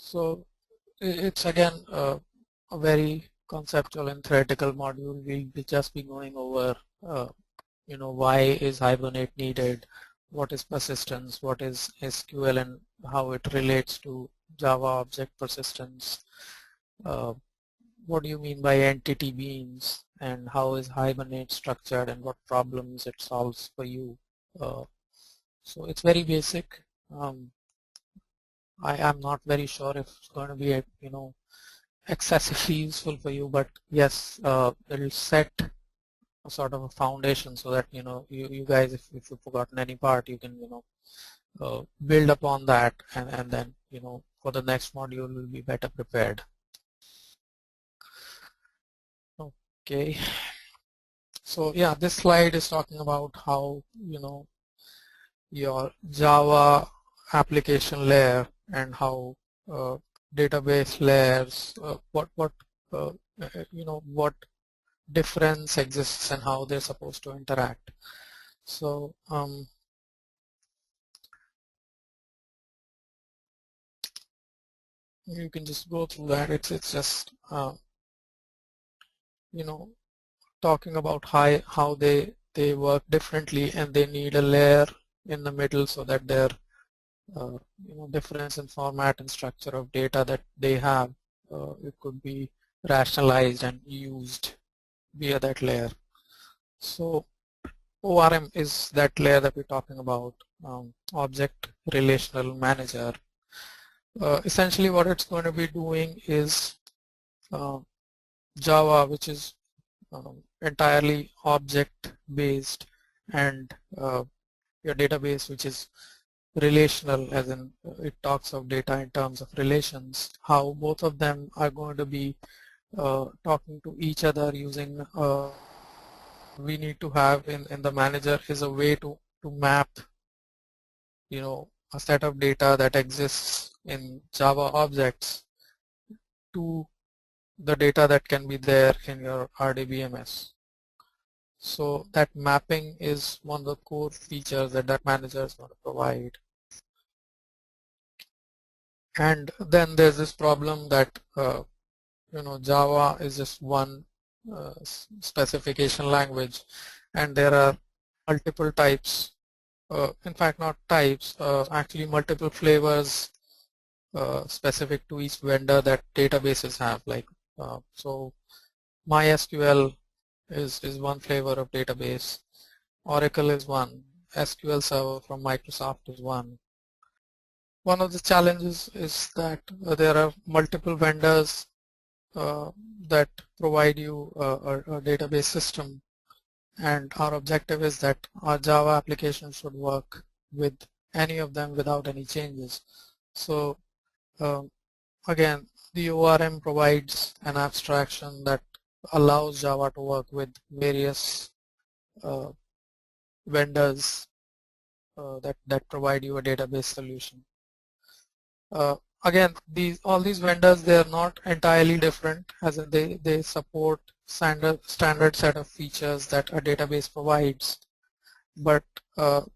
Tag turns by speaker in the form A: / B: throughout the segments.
A: So it's again a very conceptual and theoretical module. We'll just be going over why is Hibernate needed, what is persistence, what is SQL and how it relates to Java object persistence, what do you mean by entity beans, and how is Hibernate structured and what problems it solves for you. So it's very basic. I am not very sure if it's going to be excessively useful for you, but yes, it'll set a sort of a foundation so that you guys, if you've forgotten any part, you can build upon that, and then for the next module will be better prepared. Okay, so yeah, this slide is talking about how your Java application layer and how database layers, what difference exists and how they're supposed to interact. So you can just go through that. It's just talking about how they work differently, and they need a layer in the middle so that their difference in format and structure of data that they have, it could be rationalized and used via that layer. So ORM is that layer that we're talking about, object relational manager. Essentially what it's going to be doing is Java, which is entirely object based, and your database, which is relational, as in it talks of data in terms of relations, how both of them are going to be talking to each other using we need to have in the manager is a way to map a set of data that exists in Java objects to the data that can be there in your RDBMS. So that mapping is one of the core features that manager is going to provide. And then there's this problem that Java is just one specification language, and there are multiple types, in fact not types, actually multiple flavors specific to each vendor that databases have. Like so MySQL is one flavor of database, Oracle is one, SQL Server from Microsoft is one. One of the challenges is that there are multiple vendors that provide you a database system, and our objective is that our Java application should work with any of them without any changes. So again, the ORM provides an abstraction that allows Java to work with various vendors that provide you a database solution. Again, all these vendors, they are not entirely different, as they support standard set of features that a database provides, but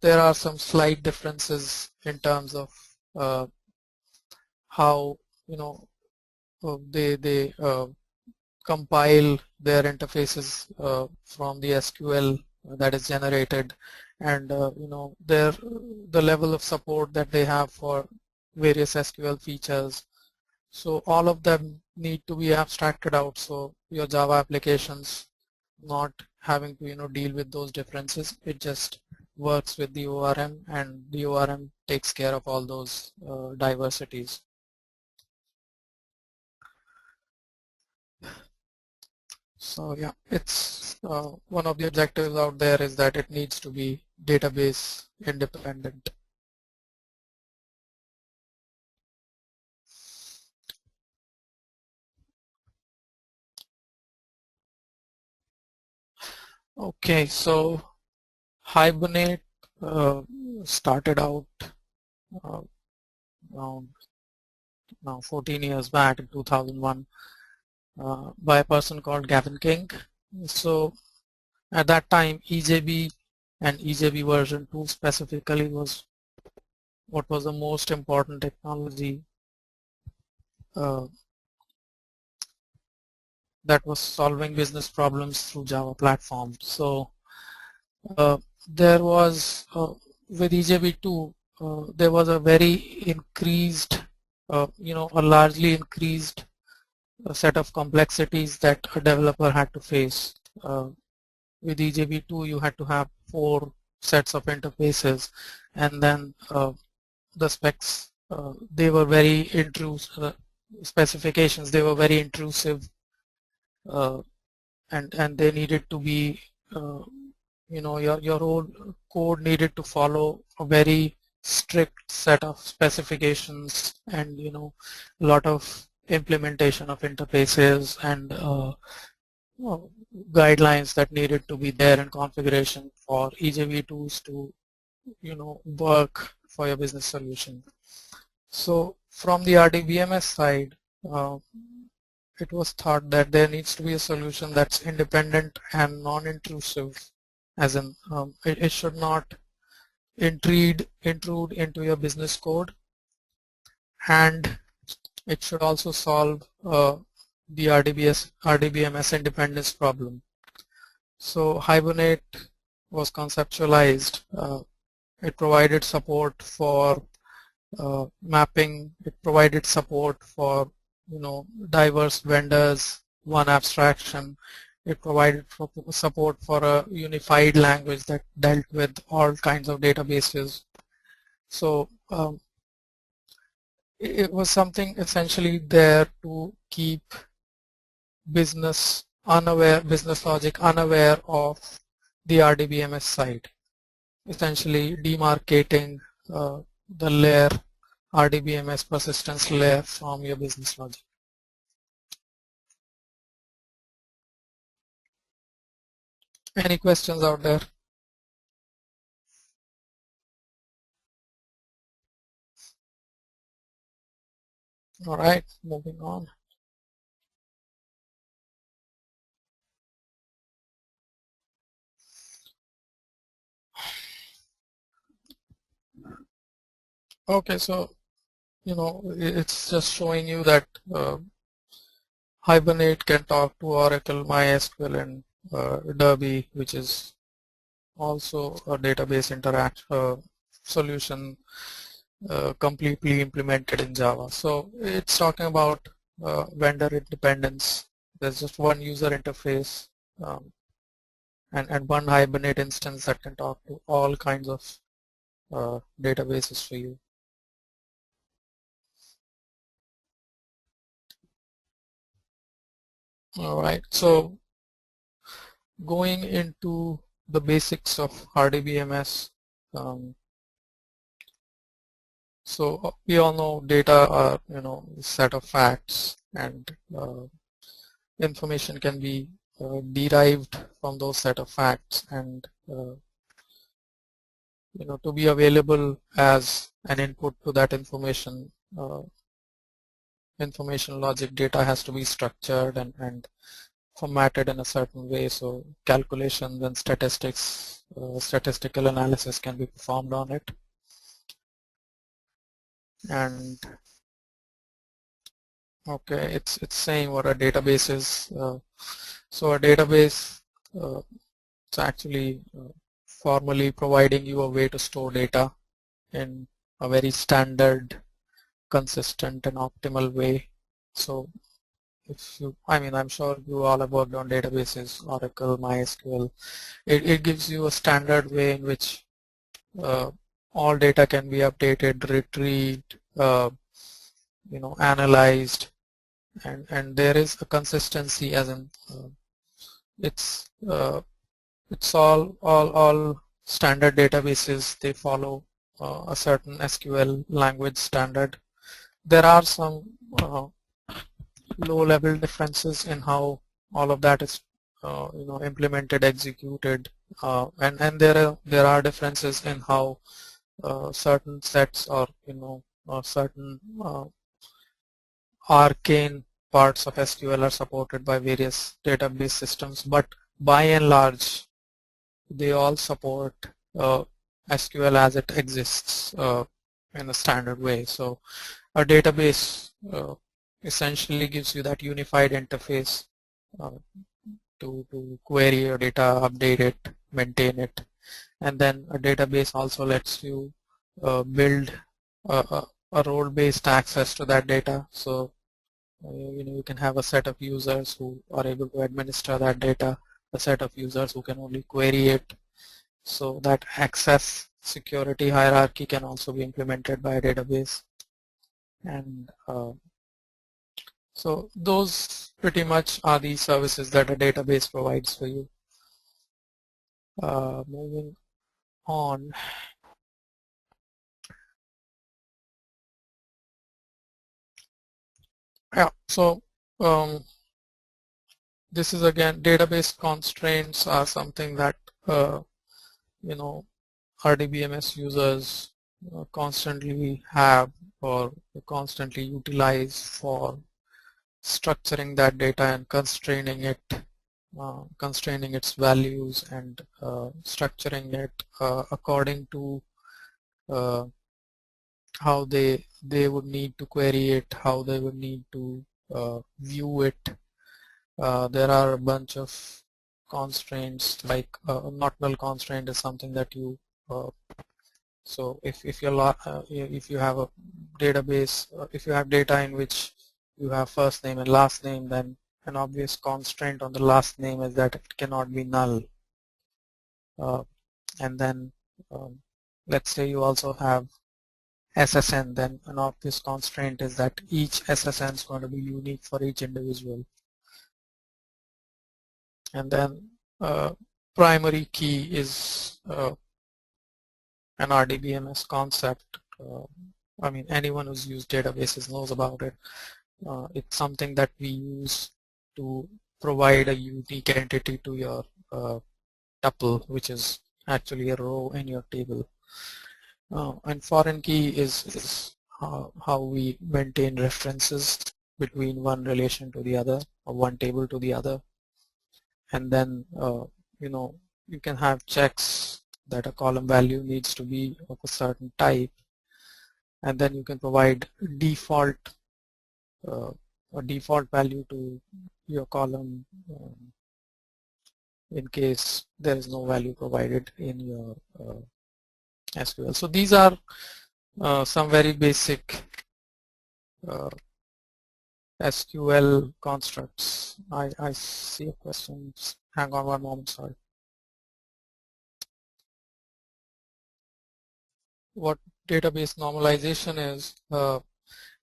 A: there are some slight differences in terms of how they compile their interfaces from the SQL that is generated, and the level of support that they have for various SQL features. So all of them need to be abstracted out, so your Java applications not having to deal with those differences. It just works with the ORM, and the ORM takes care of all those diversities. So yeah, it's one of the objectives out there is that it needs to be database independent. Okay, so Hibernate started out around now 14 years back in 2001 by a person called Gavin King. So at that time, EJB and EJB version 2 specifically was what was the most important technology that was solving business problems through Java platform. So there was with EJB2 there was a very increased, a largely increased set of complexities that a developer had to face. With EJB2 you had to have 4 sets of interfaces, and then the specs, they were very intrusive, specifications, they were very intrusive, and they needed to be, your own code needed to follow a very strict set of specifications, and a lot of implementation of interfaces and guidelines that needed to be there in configuration for EJB2s to work for your business solution. So from the RDBMS side, it was thought that there needs to be a solution that's independent and non-intrusive, as in it should not intrude into your business code, and it should also solve the RDBMS independence problem. So Hibernate was conceptualized. It provided support for mapping. It provided support for diverse vendors, one abstraction. It provided support for a unified language that dealt with all kinds of databases. So it was something essentially there to keep business logic unaware of the RDBMS side, essentially demarcating the layer, RDBMS persistence layer, from your business logic. Any questions out there? All right, moving on. Okay, so it's just showing you that Hibernate can talk to Oracle, MySQL, and Derby, which is also a database solution completely implemented in Java. So it's talking about vendor independence. There's just one user interface and one Hibernate instance that can talk to all kinds of databases for you. All right, so going into the basics of RDBMS. So we all know data are a set of facts, and information can be derived from those set of facts, and to be available as an input to that information logic, data has to be structured and formatted in a certain way, so calculations and statistical analysis can be performed on it. And okay, it's saying what a database is. So a database, it's actually formally providing you a way to store data in a very standard, consistent, and optimal way. So if you, I'm sure you all have worked on databases, Oracle, MySQL. It gives you a standard way in which all data can be updated, retrieved, analyzed, and there is a consistency, as in it's all standard databases. They follow a certain SQL language standard. There are some low-level differences in how all of that is implemented, executed, and there are differences in how certain sets or certain arcane parts of SQL are supported by various database systems, but by and large they all support SQL as it exists in a standard way. So a database essentially gives you that unified interface to query your data, update it, maintain it. And then a database also lets you build a role-based access to that data. So you can have a set of users who are able to administer that data, a set of users who can only query it. So that access security hierarchy can also be implemented by a database. And so those pretty much are the services that a database provides for you. Moving on. Yeah, so this is again, database constraints are something that RDBMS users constantly have or constantly utilize for structuring that data and constraining its values and structuring it according to how they would need to query it, how they would need to view it. There are a bunch of constraints, like not null constraint is something that you so if you have a database, if you have data in which you have first name and last name, then an obvious constraint on the last name is that it cannot be null. And then let's say you also have SSN, then an obvious constraint is that each SSN is going to be unique for each individual. And then primary key is an RDBMS concept. I mean, anyone who's used databases knows about it. It's something that we use to provide a unique entity to your tuple, which is actually a row in your table. And foreign key is how we maintain references between one relation to the other or one table to the other. And then you can have checks that a column value needs to be of a certain type, and then you can provide default a default value to your column in case there is no value provided in your SQL. So these are some very basic SQL constructs. I see a question. Hang on one moment, sorry. What database normalization is,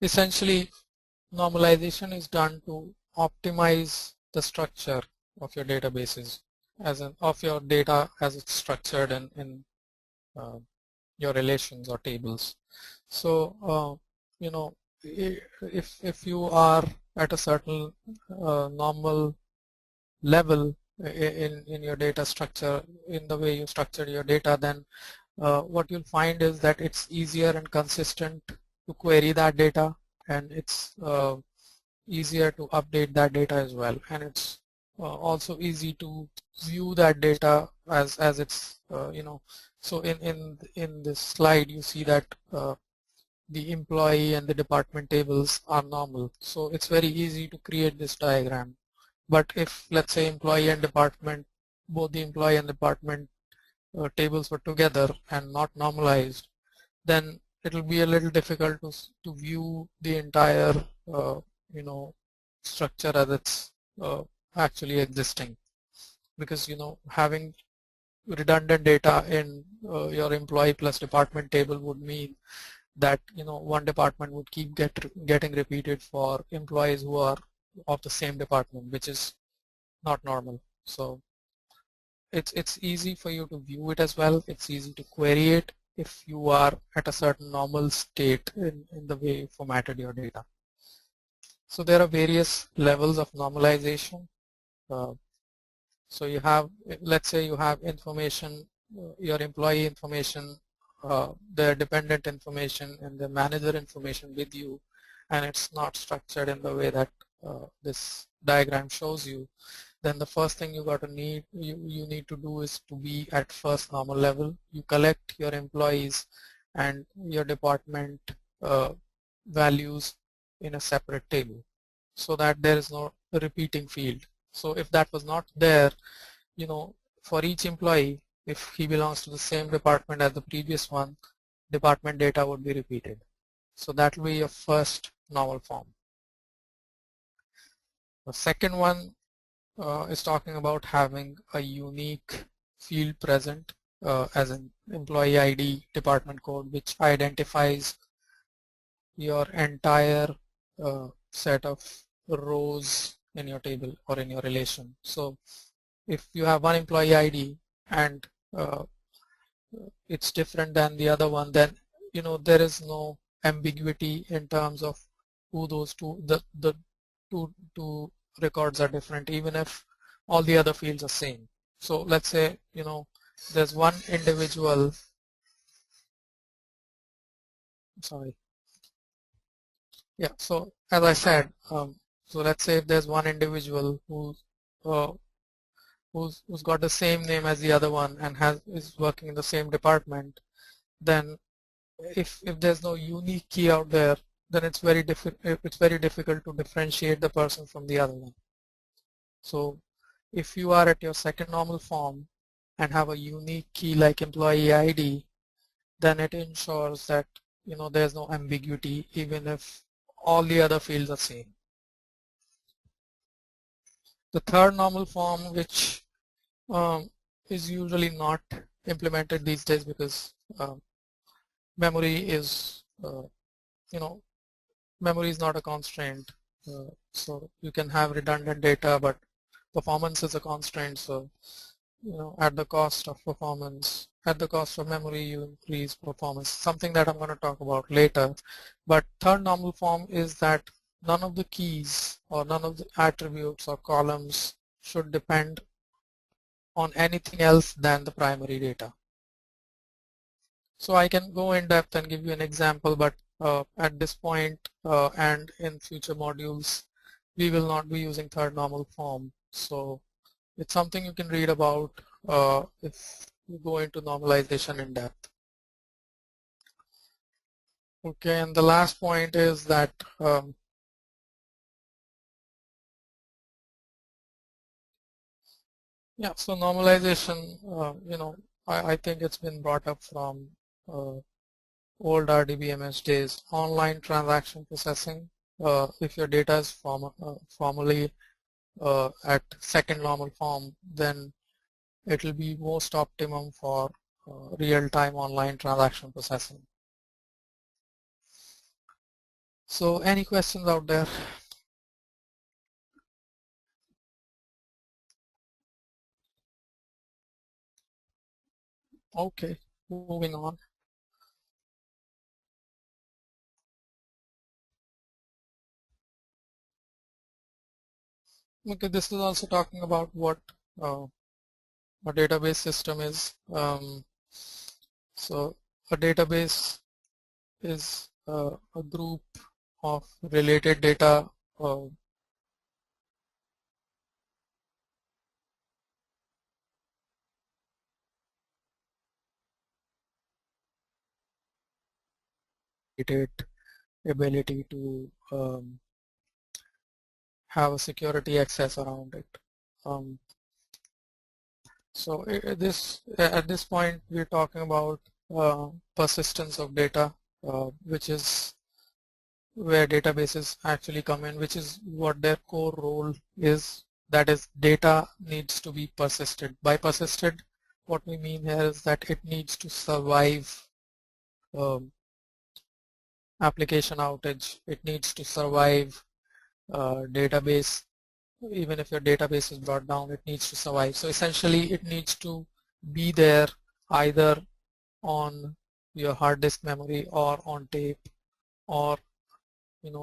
A: essentially normalization is done to optimize the structure of your databases, of your data as it's structured in your relations or tables. So if you are at a certain normal level in your data structure, in the way you structure your data, then what you'll find is that it's easier and consistent to query that data, and it's easier to update that data as well, and it's also easy to view that data as it's so in this slide you see that the employee and the department tables are normal, so it's very easy to create this diagram. But if, let's say, employee and department, both the employee and department tables were together and not normalized, then it will be a little difficult to view the entire structure as it's actually existing, because having redundant data in your employee plus department table would mean that one department would keep getting repeated for employees who are of the same department, which is not normal. So it's easy for you to view it as well. It's easy to query it if you are at a certain normal state in the way you formatted your data. So there are various levels of normalization. So you have, let's say you have information, your employee information, the dependent information, and the manager information with you, and it's not structured in the way that this diagram shows you. Then the first thing you need to do is to be at first normal level. You collect your employees and your department values in a separate table. so that there is no repeating field. So if that was not there, for each employee, if he belongs to the same department as the previous one, department data would be repeated. So that will be your first normal form. The second one is talking about having a unique field present as an employee ID department code, which identifies your entire set of rows in your table or in your relation. So if you have one employee ID and it's different than the other one, then there is no ambiguity in terms of who those the two records are different, even if all the other fields are same. So let's say there's one individual, sorry, yeah, so as I said, so let's say if there's one individual uh, who's got the same name as the other one and is working in the same department, then if there's no unique key out there, then it's very difficult to differentiate the person from the other one. So if you are at your second normal form and have a unique key like employee ID, then it ensures that there's no ambiguity even if all the other fields are same. The third normal form, which is usually not implemented these days because memory is memory is not a constraint, so you can have redundant data, but performance is a constraint. So at the cost of performance, at the cost of memory, you increase performance, something that I'm going to talk about later. But third normal form is that none of the keys or none of the attributes or columns should depend on anything else than the primary data. So I can go in depth and give you an example, but at this point and in future modules, we will not be using third normal form. So it's something you can read about if you go into normalization in depth. Okay, and the last point is that yeah, so normalization, I think it's been brought up from old RDBMS days. Online transaction processing, if your data is formally at second normal form, then it will be most optimum for real-time online transaction processing. So any questions out there? Okay, moving on. Okay, this is also talking about what a database system is. So a database is a group of related data ability to have a security access around it. So at this point we're talking about persistence of data, which is where databases actually come in, which is what their core role is. That is, data needs to be persisted. By persisted, what we mean here is that it needs to survive application outage. It needs to survive database. Even if your database is brought down, it needs to survive. So essentially, it needs to be there either on your hard disk memory or on tape, or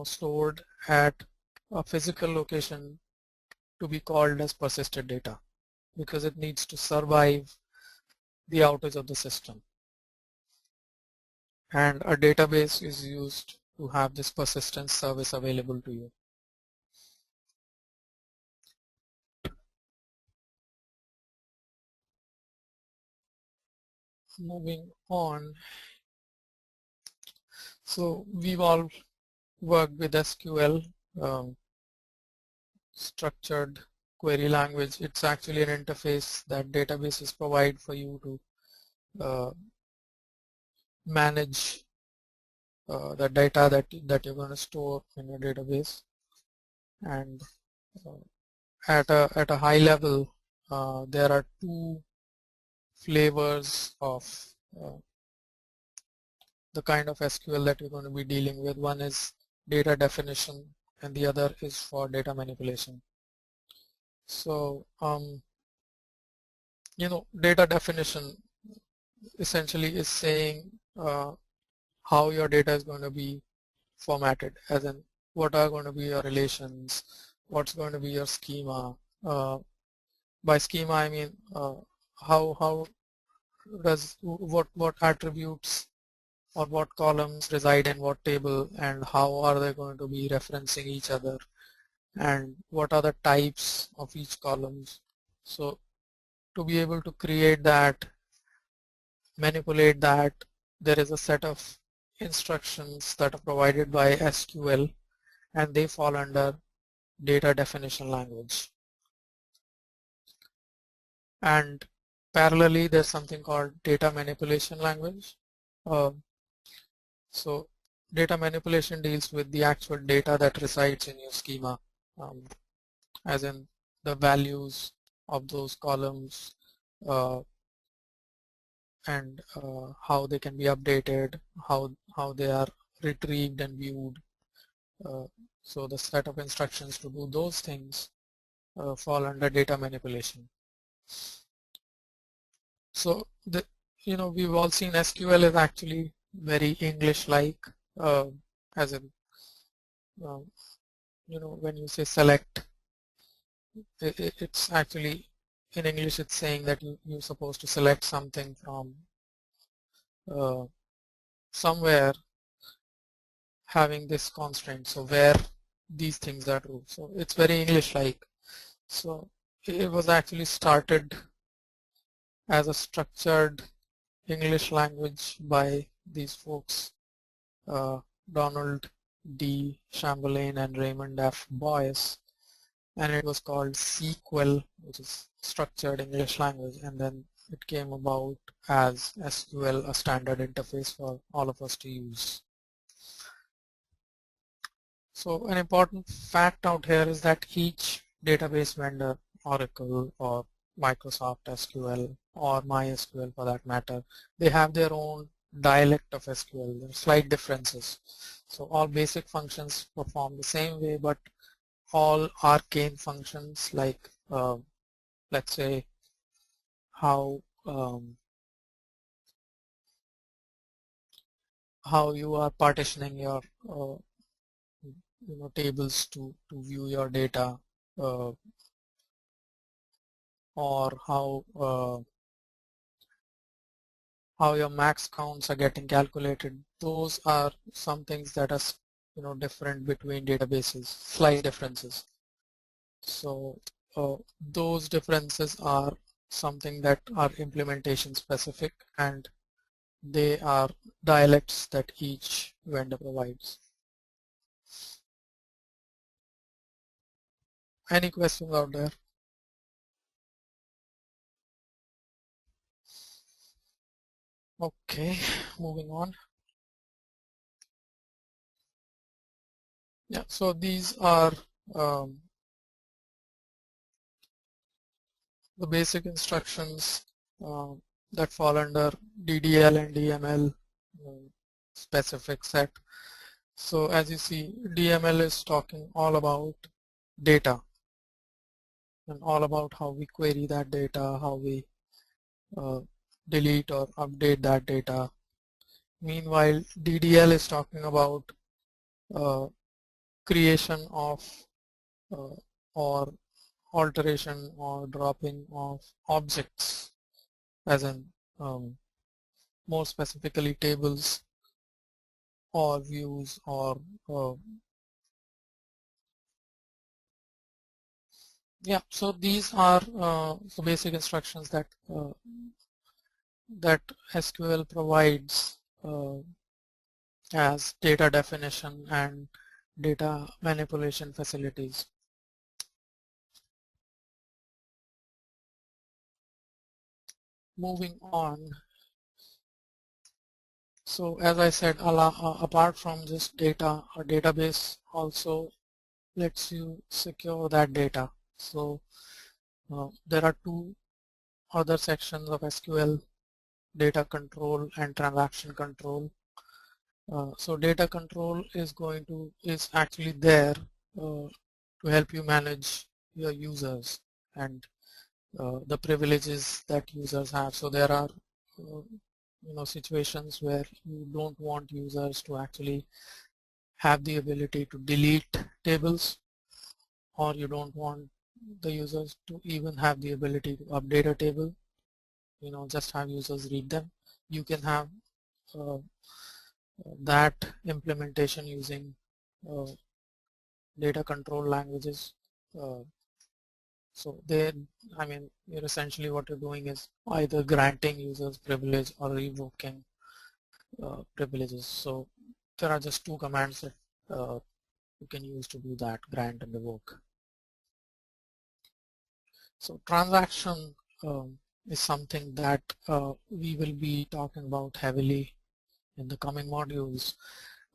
A: stored at a physical location to be called as persisted data, because it needs to survive the outage of the system. And a database is used to have this persistence service available to you. Moving on. So we've all worked with SQL. structured query language. It's actually an interface that databases provide for you to manage the data that you're going to store in your database. And at a high level, there are two flavors of the kind of SQL that you're going to be dealing with. One is data definition and the other is for data manipulation. So data definition essentially is saying how your data is going to be formatted, as in what are going to be your relations, what's going to be your schema. By schema I mean how does what attributes or what columns reside in what table, and how are they going to be referencing each other, and what are the types of each columns. So to be able to create that, manipulate that, there is a set of instructions that are provided by SQL, and they fall under data definition language. And parallelly, there's something called data manipulation language. So data manipulation deals with the actual data that resides in your schema, as in the values of those columns and how they can be updated, how they are retrieved and viewed. So the set of instructions to do those things fall under data manipulation. So we've all seen SQL is actually very English-like, as in when you say select, it's actually in English it's saying that you're supposed to select something from somewhere having this constraint, so where these things are true. So it's very English-like. So it was actually started as a structured English language by these folks, Donald D. Chamberlain and Raymond F. Boyce, and it was called SQL, which is structured English language, and then it came about as SQL, a standard interface for all of us to use. So an important fact out here is that each database vendor, Oracle or Microsoft SQL or MySQL for that matter, they have their own dialect of SQL. There are slight differences. So all basic functions perform the same way, but all arcane functions like let's say how you are partitioning your tables to view your data, or how your max counts are getting calculated. Those are some things that are different between databases, slight differences. So those differences are something that are implementation specific, and they are dialects that each vendor provides. Any questions out there? Okay, moving on. Yeah, so these are the basic instructions that fall under DDL and DML specific set. So as you see, DML is talking all about data and all about how we query that data, how we delete or update that data. Meanwhile, DDL is talking about creation of or alteration or dropping of objects, as in more specifically tables or views or yeah. So these are the basic instructions that that SQL provides as data definition and data manipulation facilities. moving on, so as I said, apart from just data, a database also lets you secure that data. So there are two other sections of SQL: data control and transaction control. So data control is actually there to help you manage your users and the privileges that users have. So there are situations where you don't want users to actually have the ability to delete tables, or you don't want the users to even have the ability to update a table, just have users read them. You can have that implementation using data control languages. So you're essentially what you're doing is either granting users privilege or revoking privileges. So there are just two commands that you can use to do that: grant and revoke. So transaction is something that we will be talking about heavily in the coming modules.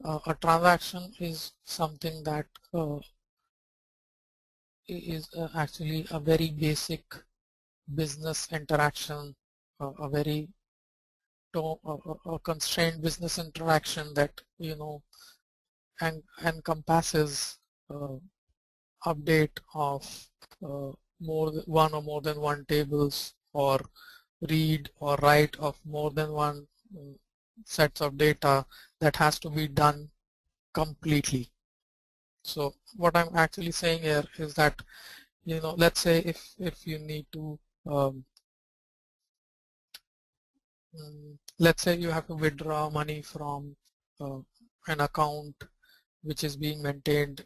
A: A transaction is something that is actually a very basic business interaction, a very a constrained business interaction that encompasses update of one or more than one tables, or read or write of more than one sets of data that has to be done completely. So what I'm actually saying here is that let's say if you need to let's say you have to withdraw money from an account which is being maintained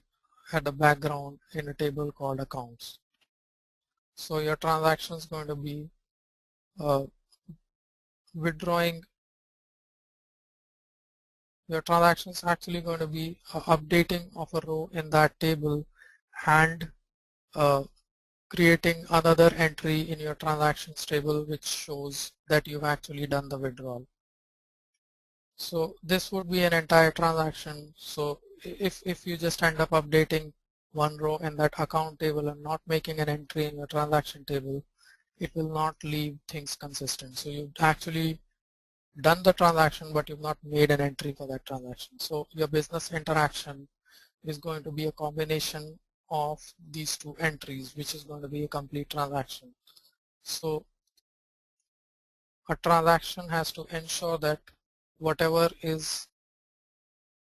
A: at the background in a table called accounts. So your transaction is going to be withdrawing. Your transaction is actually going to be updating of a row in that table and creating another entry in your transactions table which shows that you've actually done the withdrawal. So this would be an entire transaction. So if you just end up updating one row in that account table and not making an entry in your transaction table, it will not leave things consistent. So you've actually done the transaction, but you've not made an entry for that transaction. So your business interaction is going to be a combination of these two entries, which is going to be a complete transaction. So a transaction has to ensure that whatever is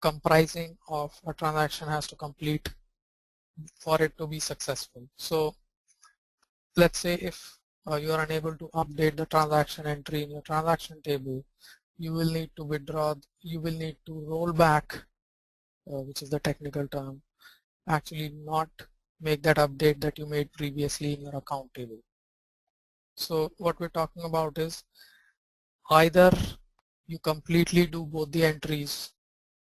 A: comprising of a transaction has to complete for it to be successful. So let's say if you are unable to update the transaction entry in your transaction table, you will need to roll back, which is the technical term, actually not make that update that you made previously in your account table. So what we're talking about is either you completely do both the entries,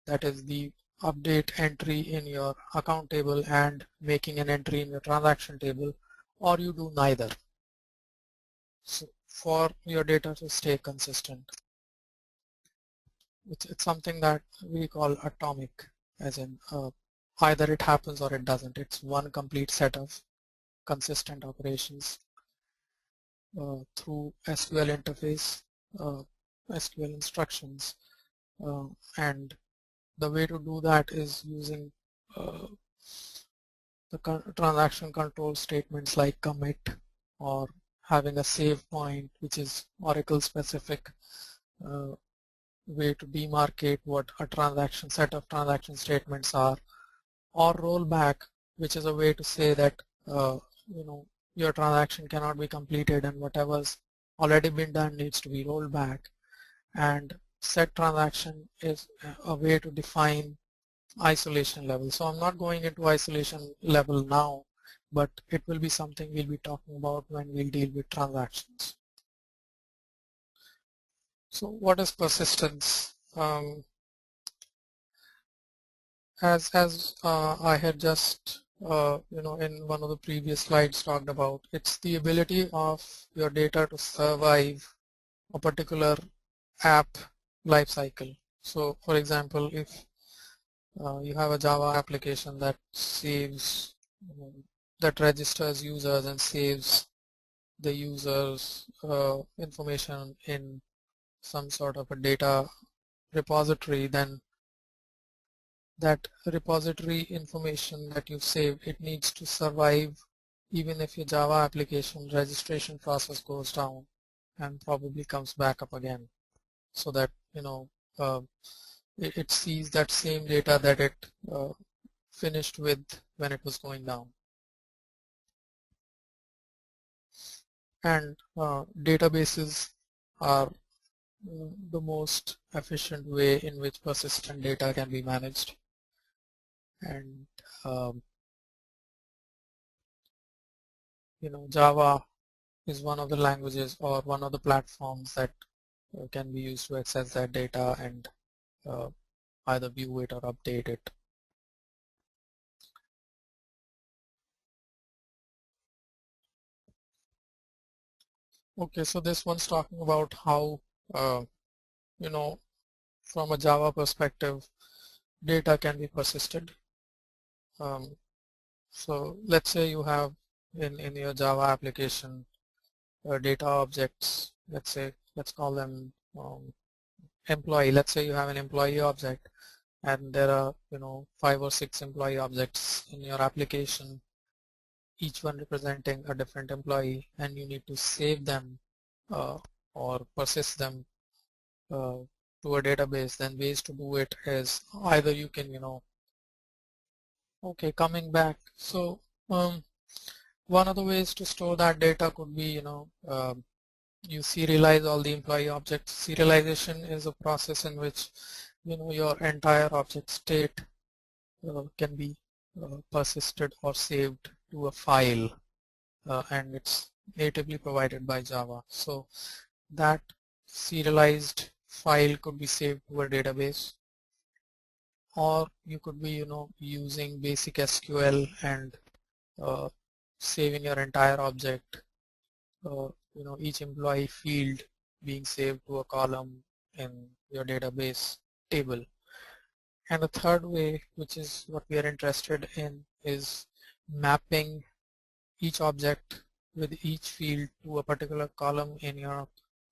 A: that is the update entry in your account table and making an entry in your transaction table, or you do neither, so for your data to stay consistent. It's something that we call atomic, as in either it happens or it doesn't. It's one complete set of consistent operations through SQL interface, SQL instructions, and the way to do that is using the transaction control statements like commit, or having a save point, which is Oracle specific way to demarcate what a set of transaction statements are, or rollback, which is a way to say that your transaction cannot be completed and whatever's already been done needs to be rolled back. And set transaction is a way to define isolation level. So I'm not going into isolation level now, but it will be something we'll be talking about when we'll deal with transactions. So what is persistence? As I had just in one of the previous slides talked about, it's the ability of your data to survive a particular app lifecycle. So for example, if you have a Java application that saves, that registers users and saves the users information in some sort of a data repository, then that repository information that you've saved, it needs to survive even if your Java application registration process goes down and probably comes back up again, so that uh, it sees that same data that it finished with when it was going down. And databases are the most efficient way in which persistent data can be managed. And Java is one of the languages or one of the platforms that can be used to access that data and either view it or update it. Okay, so this one's talking about how from a Java perspective, data can be persisted. So let's say you have in your Java application data objects. Let's call them employee. Let's say you have an employee object, and there are 5 or 6 employee objects in your application, each one representing a different employee, and you need to save them or persist them to a database. Then ways to do it is either you can okay, coming back. So one of the ways to store that data could be you serialize all the employee objects. Serialization is a process in which your entire object state can be persisted or saved to a file, and it's natively provided by Java. So that serialized file could be saved to a database, or you could be using basic SQL and saving your entire object, each employee field being saved to a column in your database table. And the third way, which is what we are interested in, is mapping each object with each field to a particular column in your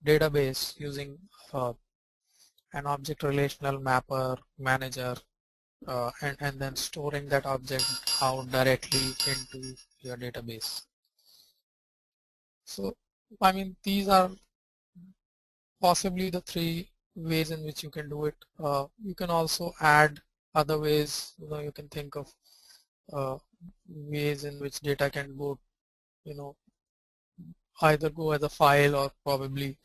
A: database using an object relational mapper manager, and then storing that object out directly into your database. So I mean, these are possibly the 3 ways in which you can do it. You can also add other ways. You can think of ways in which data can go, either go as a file, or probably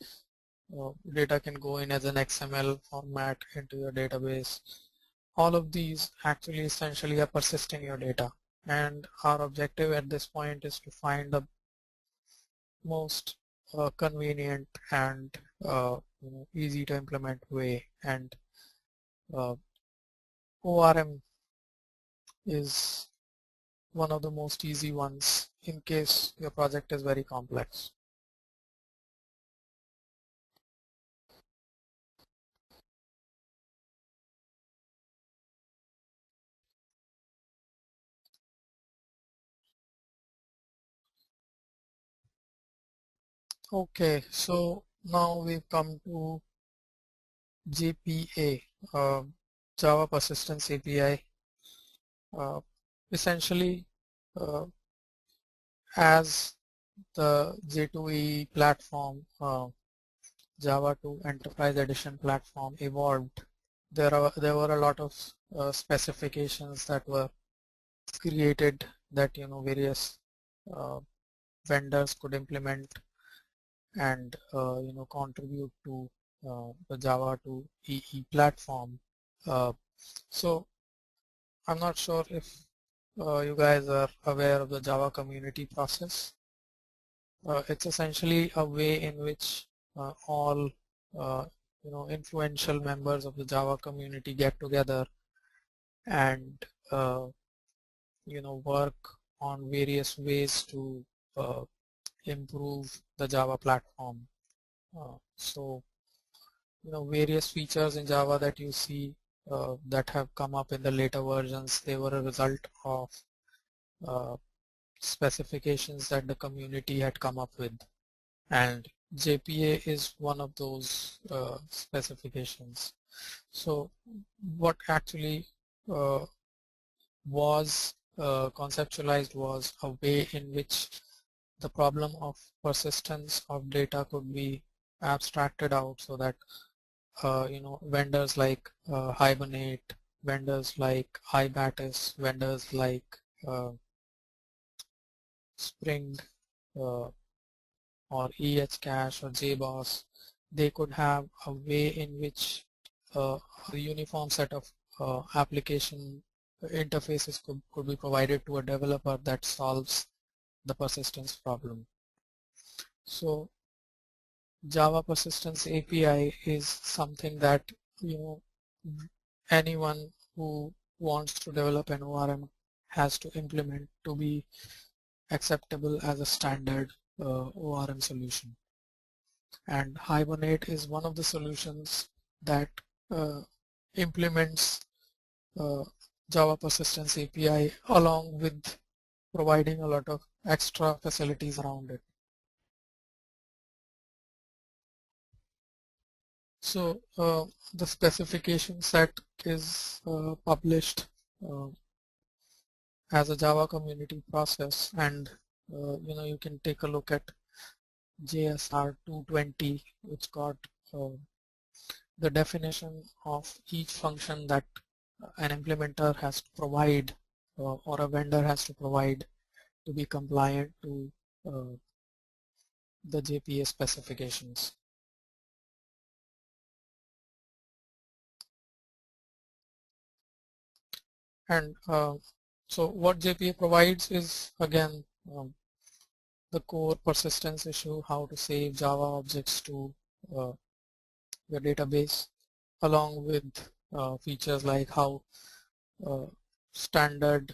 A: data can go in as an XML format into your database. All of these actually essentially are persisting your data, and our objective at this point is to find the most convenient and easy to implement way, and ORM is one of the most easy ones in case your project is very complex. Okay, so now we've come to JPA, Java Persistence API. Essentially, as the J2E platform, Java 2 Enterprise Edition platform evolved, there were a lot of specifications that were created that various vendors could implement and contribute to the Java 2 EE platform. So I'm not sure if you guys are aware of the Java community process. It's essentially a way in which all influential members of the Java community get together and work on various ways to improve the Java platform. So various features in Java that you see that have come up in the later versions, they were a result of specifications that the community had come up with, and JPA is one of those specifications. So what actually was conceptualized was a way in which the problem of persistence of data could be abstracted out, so that vendors like Hibernate, vendors like Ibatis, vendors like Spring or EHCache or JBoss, they could have a way in which a uniform set of application interfaces could be provided to a developer that solves the persistence problem. So Java Persistence API is something that anyone who wants to develop an ORM has to implement to be acceptable as a standard ORM solution. And Hibernate is one of the solutions that implements Java Persistence API along with providing a lot of extra facilities around it. So the specification set is published as a Java community process, and you can take a look at JSR 220, which got the definition of each function that an implementer has to provide or a vendor has to provide to be compliant to the JPA specifications. And so what JPA provides is, again, the core persistence issue, how to save Java objects to your database, along with features like how standard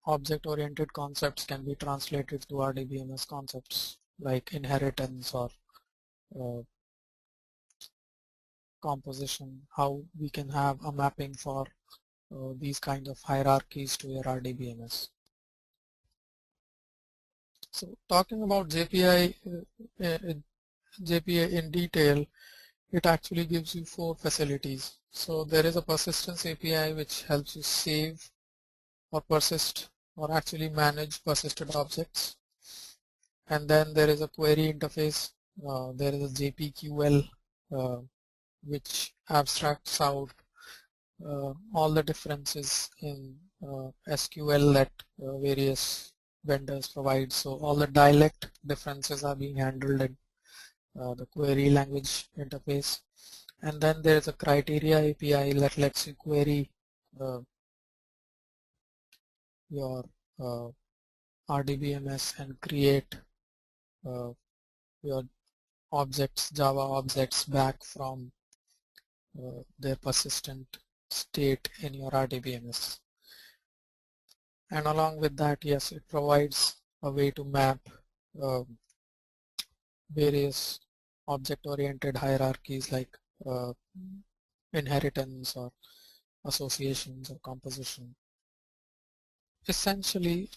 A: object-oriented concepts can be translated to RDBMS concepts like inheritance or composition, how we can have a mapping for these kind of hierarchies to your RDBMS. So talking about JPA in detail, it actually gives you 4 facilities. So there is a persistence API which helps you save or persist or actually manage persisted objects. And then there is a query interface. There is a JPQL which abstracts out all the differences in SQL that various vendors provide. So all the dialect differences are being handled in the query language interface. And then there is a criteria API that lets you query your RDBMS and create your objects, Java objects, back from their persistent state in your RDBMS. And along with that, yes, it provides a way to map various object-oriented hierarchies like inheritance or associations or composition. Essentially,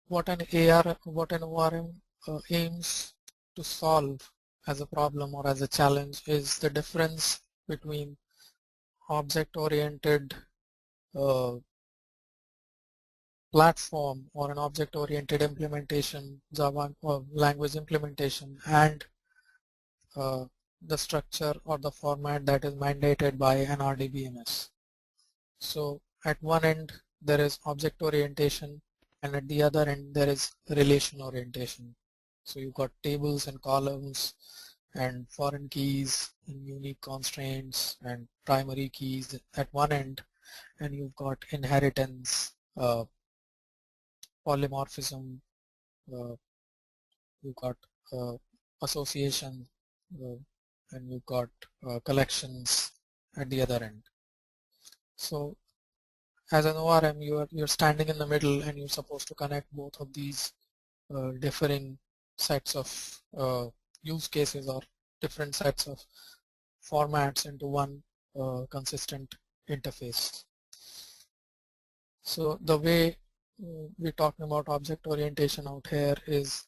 A: what an ORM aims to solve as a problem or as a challenge is the difference between object-oriented platform or an object-oriented implementation, Java language implementation, and the structure or the format that is mandated by an RDBMS. So at one end there is object orientation, and at the other end there is relation orientation. So you've got tables and columns and foreign keys and unique constraints and primary keys at one end, and you've got inheritance, polymorphism, you've got association, and you've got collections at the other end. So as an ORM, you're standing in the middle and you're supposed to connect both of these differing sets of use cases or different sets of formats into one consistent interface. So the way we're talking about object orientation out here is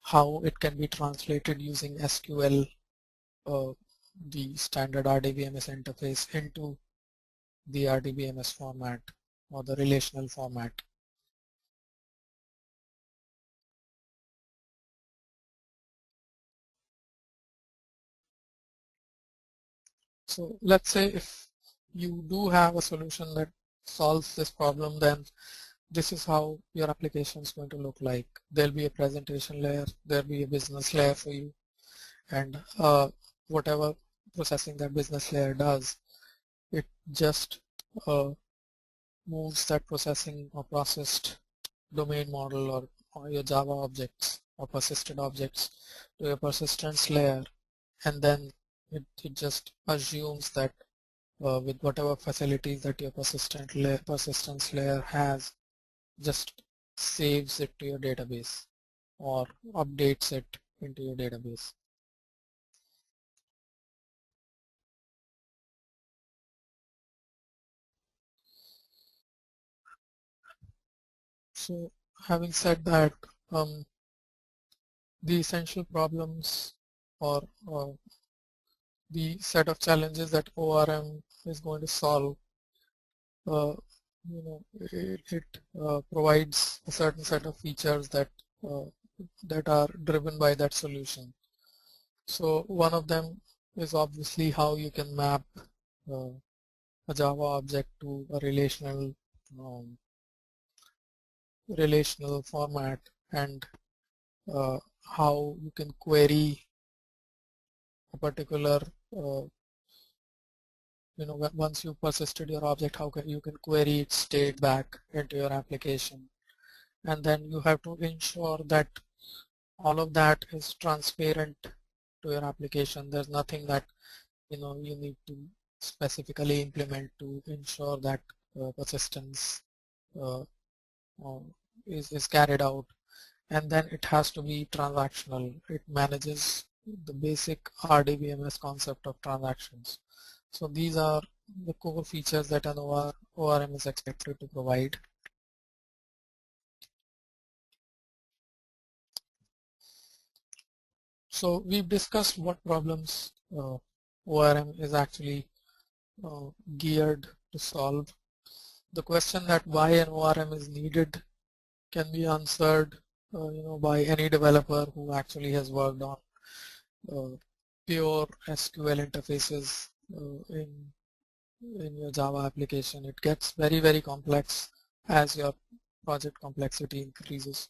A: how it can be translated using SQL, the standard RDBMS interface, into the RDBMS format or the relational format. So let's say if you do have a solution that solves this problem, then this is how your application is going to look like. There'll be a presentation layer, there'll be a business layer for you, and whatever processing that business layer does, it just moves that processing or processed domain model or your Java objects or persisted objects to your persistence layer, and then it just assumes that with whatever facilities that your persistence layer has, just saves it to your database or updates it into your database. So having said that, the essential problems or the set of challenges that ORM is going to solve, it provides a certain set of features that that are driven by that solution. So one of them is obviously how you can map a Java object to a relational format, and how you can query a particular once you persisted your object, how you can query its state back into your application. And then you have to ensure that all of that is transparent to your application. There's nothing that you need to specifically implement to ensure that persistence is carried out. And then it has to be transactional. It manages the basic RDBMS concept of transactions. So these are the core features that an ORM is expected to provide. So we've discussed what problems ORM is actually geared to solve. The question that why an ORM is needed can be answered by any developer who actually has worked on pure SQL interfaces in your Java application. It gets very, very complex as your project complexity increases.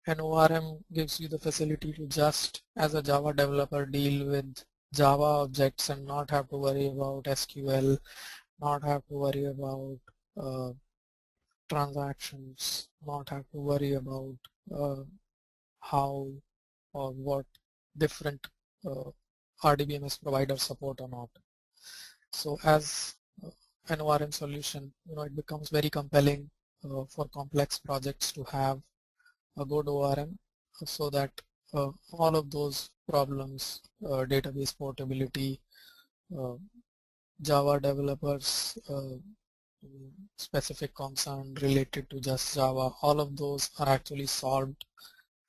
A: An ORM gives you the facility to just, as a Java developer, deal with Java objects and not have to worry about SQL, not have to worry about transactions, not have to worry about how or what different RDBMS providers support or not. So as an ORM solution, it becomes very compelling for complex projects to have a good ORM, so that all of those problems, database portability, Java developers specific concern related to just Java, all of those are actually solved,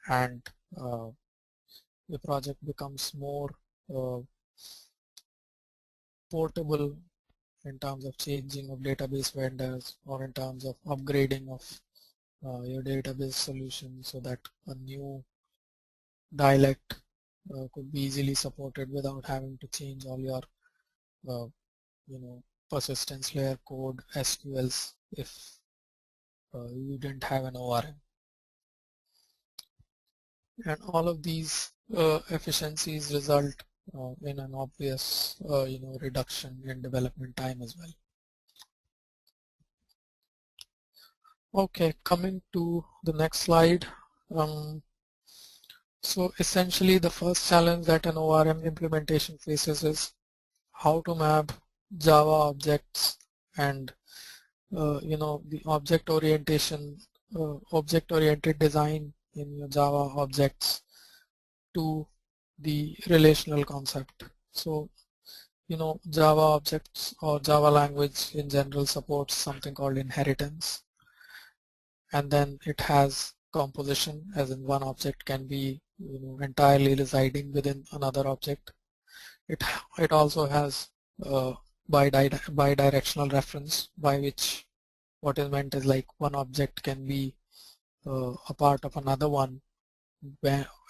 A: and the project becomes more portable in terms of changing of database vendors or in terms of upgrading of your database solution, so that a new dialect could be easily supported without having to change all your persistence layer code SQLs if you didn't have an ORM. And all of these efficiencies result in an obvious reduction in development time as well. Okay, coming to the next slide. So essentially the first challenge that an ORM implementation faces is how to map Java objects and the object oriented design in your Java objects to the relational concept. So, Java objects or Java language in general supports something called inheritance, and then it has composition, as in one object can be entirely residing within another object. It also has bidirectional reference, by which what is meant is like one object can be a part of another one,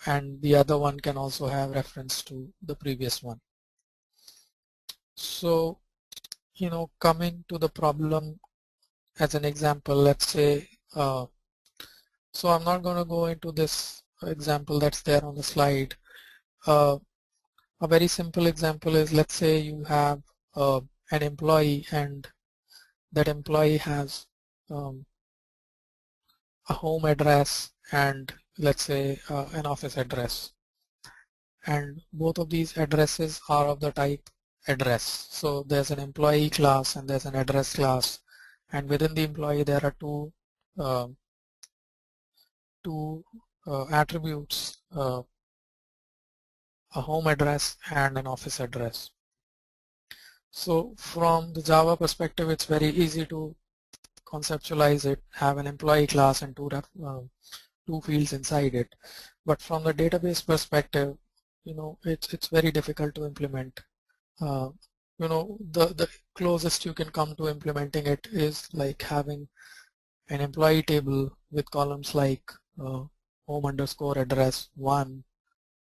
A: and the other one can also have reference to the previous one. So, coming to the problem as an example, let's say, so I'm not going to go into this example that's there on the slide. A very simple example is, let's say you have an employee, and that employee has a home address and let's say an office address, and both of these addresses are of the type address. So there's an employee class and there's an address class, and within the employee there are two attributes, a home address and an office address. So from the Java perspective, it's very easy to conceptualize it, have an employee class and two fields inside it. But from the database perspective, it's very difficult to implement. The closest you can come to implementing it is like having an employee table with columns like home underscore address 1,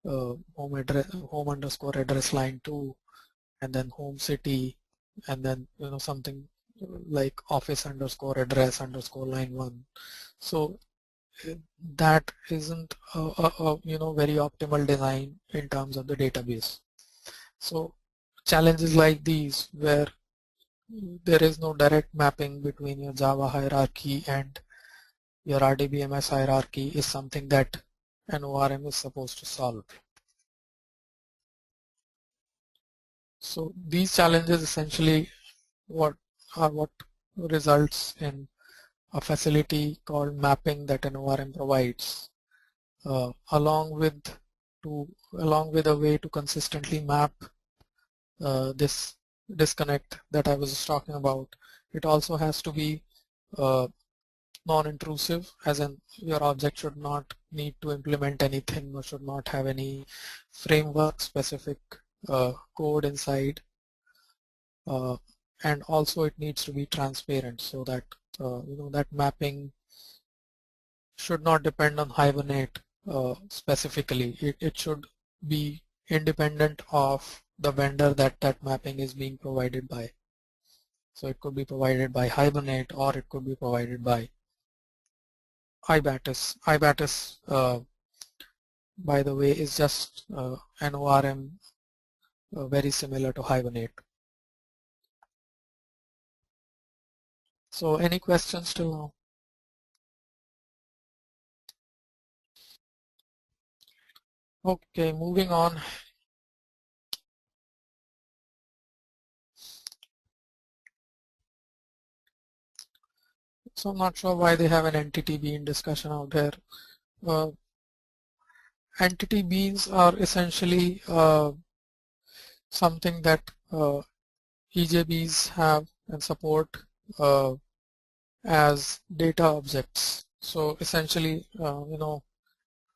A: home underscore address line 2, and then home city, and then something like office underscore address underscore line 1. So that isn't a very optimal design in terms of the database. So challenges like these, where there is no direct mapping between your Java hierarchy and your RDBMS hierarchy, is something that an ORM is supposed to solve. So these challenges essentially what results in a facility called mapping that an ORM provides, along with a way to consistently map this disconnect that I was just talking about. It also has to be non-intrusive, as in your object should not need to implement anything or should not have any framework specific code inside, and also it needs to be transparent, so that that mapping should not depend on Hibernate specifically. It should be independent of the vendor that mapping is being provided by. So it could be provided by Hibernate, or it could be provided by Ibatis. Ibatis, by the way, is just an ORM very similar to Hibernate. So any questions till now? Okay, moving on. So I'm not sure why they have an entity bean discussion out there. Entity beans are essentially something that EJBs have and support as data objects. So essentially,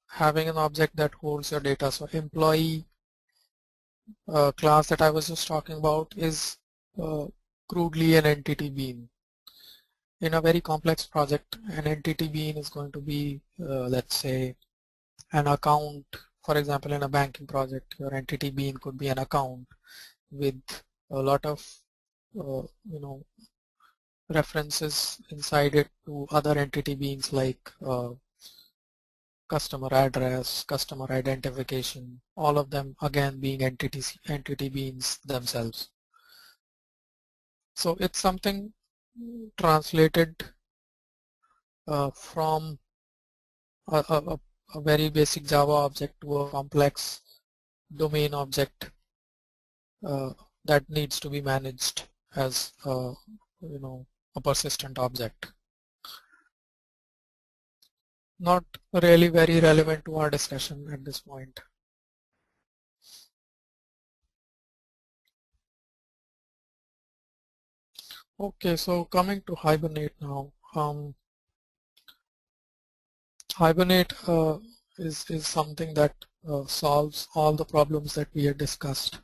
A: having an object that holds your data. So employee class that I was just talking about is crudely an entity bean. In a very complex project, an entity bean is going to be, let's say, an account. For example, in a banking project, your entity bean could be an account with a lot of references inside it to other entity beans like customer address, customer identification, all of them again being entity beans themselves. So it's something translated from a very basic Java object to a complex domain object that needs to be managed as a persistent object. not really very relevant to our discussion at this point. Okay, so coming to Hibernate now. Hibernate is something that solves all the problems that we had discussed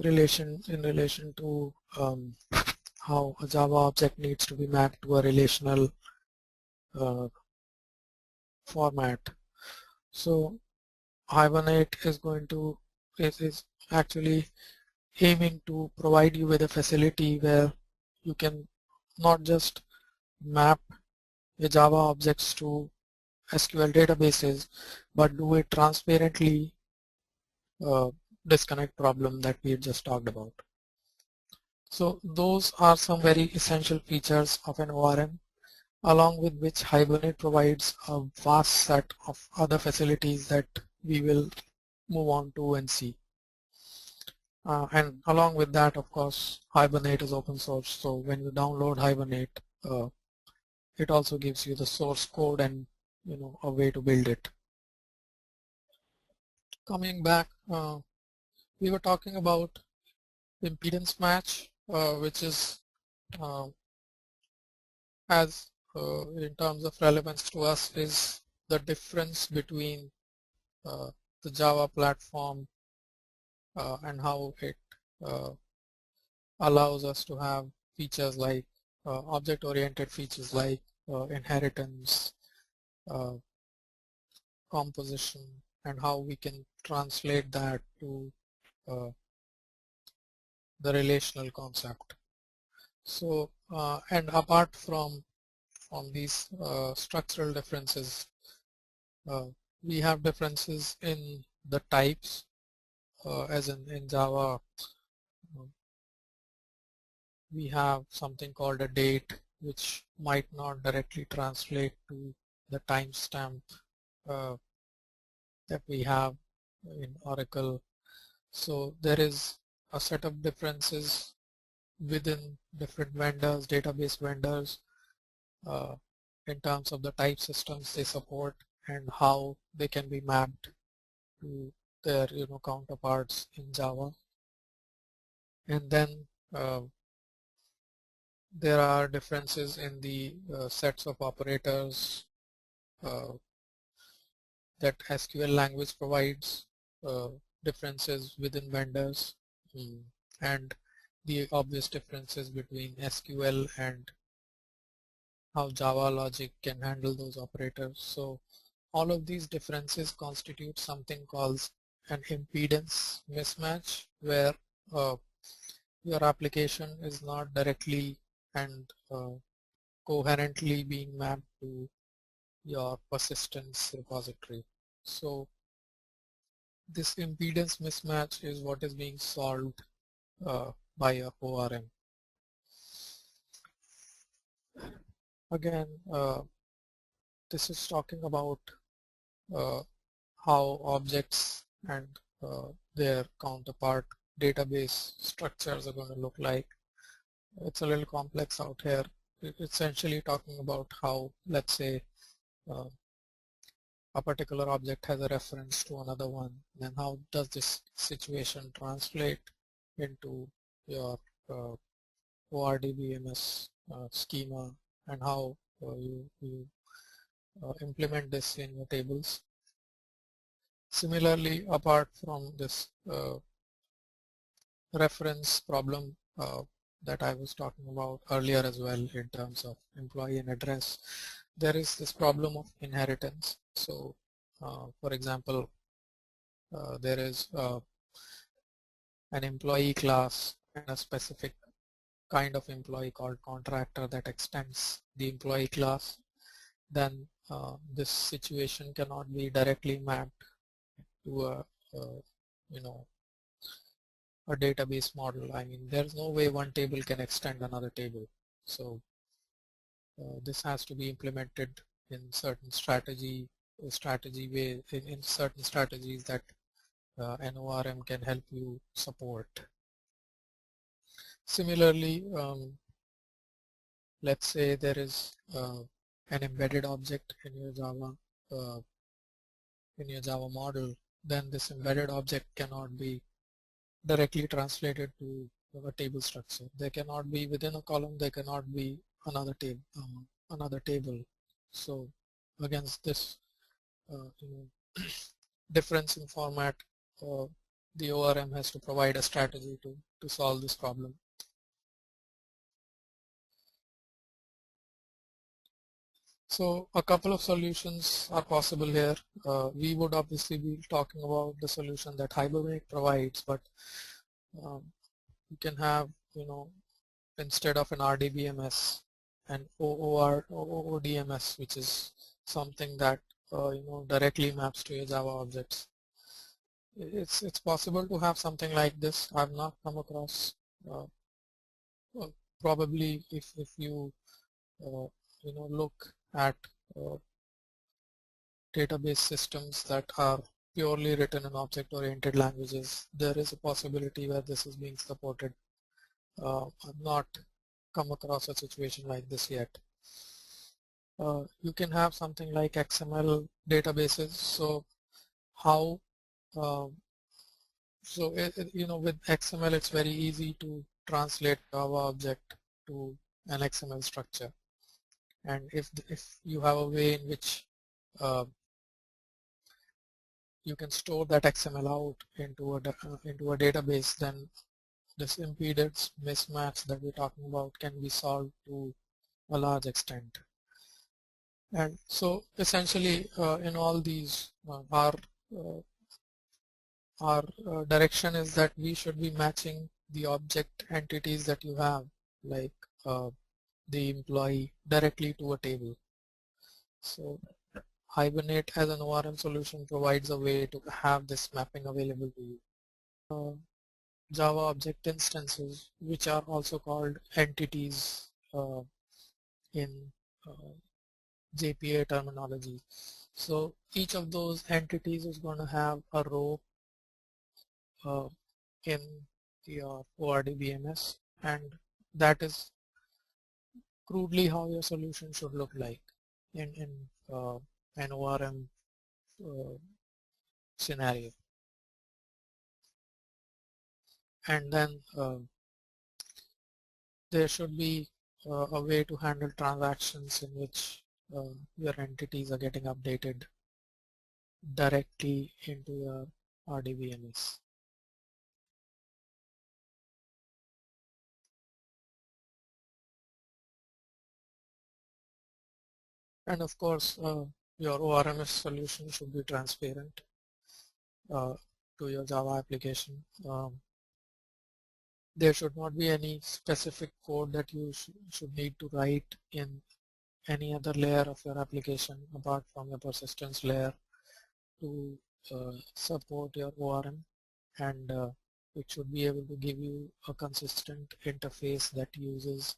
A: in relation to how a Java object needs to be mapped to a relational format. So Hibernate is actually aiming to provide you with a facility where you can not just map your Java objects to SQL databases, but do it transparently, disconnect problem that we just talked about. So those are some very essential features of an ORM, along with which Hibernate provides a vast set of other facilities that we will move on to and see. And along with that, of course, Hibernate is open source. So when you download Hibernate, it also gives you the source code and a way to build it. Coming back, we were talking about impedance match, which is in terms of relevance to us is the difference between the Java platform and how it allows us to have features like object-oriented features like inheritance, composition, and how we can translate that to the relational concept. So, and apart from these structural differences, we have differences in the types, as in Java. We have something called a date, which might not directly translate to the timestamp that we have in Oracle. So there is a set of differences within different vendors, database vendors, in terms of the type systems they support and how they can be mapped to their counterparts in Java. And then there are differences in the sets of operators that SQL language provides, differences within vendors, and the obvious differences between SQL and how Java logic can handle those operators. So all of these differences constitute something called an impedance mismatch, where your application is not directly and coherently being mapped to your persistence repository. So this impedance mismatch is what is being solved by a ORM. Again, this is talking about how objects and their counterpart database structures are going to look like. It's a little complex out here. It's essentially talking about how, let's say, a particular object has a reference to another one, then how does this situation translate into your RDBMS schema, and how you implement this in your tables. Similarly, apart from this reference problem that I was talking about earlier as well in terms of employee and address, there is this problem of inheritance. So for example, there is an employee class and a specific kind of employee called contractor that extends the employee class. Then this situation cannot be directly mapped to a database model. I mean, there's no way one table can extend another table. So this has to be implemented in certain strategy way, in certain strategies that an ORM can help you support. Similarly, let's say there is an embedded object in your Java in your Java model, then this embedded object cannot be directly translated to a table structure. They cannot be within a column. They cannot be another table. So against this difference in format, the ORM has to provide a strategy to solve this problem. So a couple of solutions are possible here. We would obviously be talking about the solution that Hibernate provides, but you can have, instead of an RDBMS, an ORDMS, which is something that directly maps to your Java objects. It's possible to have something like this. I've not come across. Probably if you look at database systems that are purely written in object-oriented languages, there is a possibility where this is being supported. I've not come across a situation like this yet. You can have something like XML databases. So how? With XML, it's very easy to translate Java object to an XML structure. And if you have a way in which you can store that XML out into a database, then this impedance mismatch that we're talking about can be solved to a large extent. And so essentially in all these our direction is that we should be matching the object entities that you have, like the employee, directly to a table. So Hibernate as an ORM solution provides a way to have this mapping available to you. Java object instances, which are also called entities in JPA terminology. So each of those entities is going to have a row in your ORDBMS, and that is crudely how your solution should look like in an ORM scenario. And then there should be a way to handle transactions in which your entities are getting updated directly into your RDBMS. And of course, your ORMS solution should be transparent to your Java application. There should not be any specific code that you should need to write in any other layer of your application apart from the persistence layer to support your ORM, and it should be able to give you a consistent interface that uses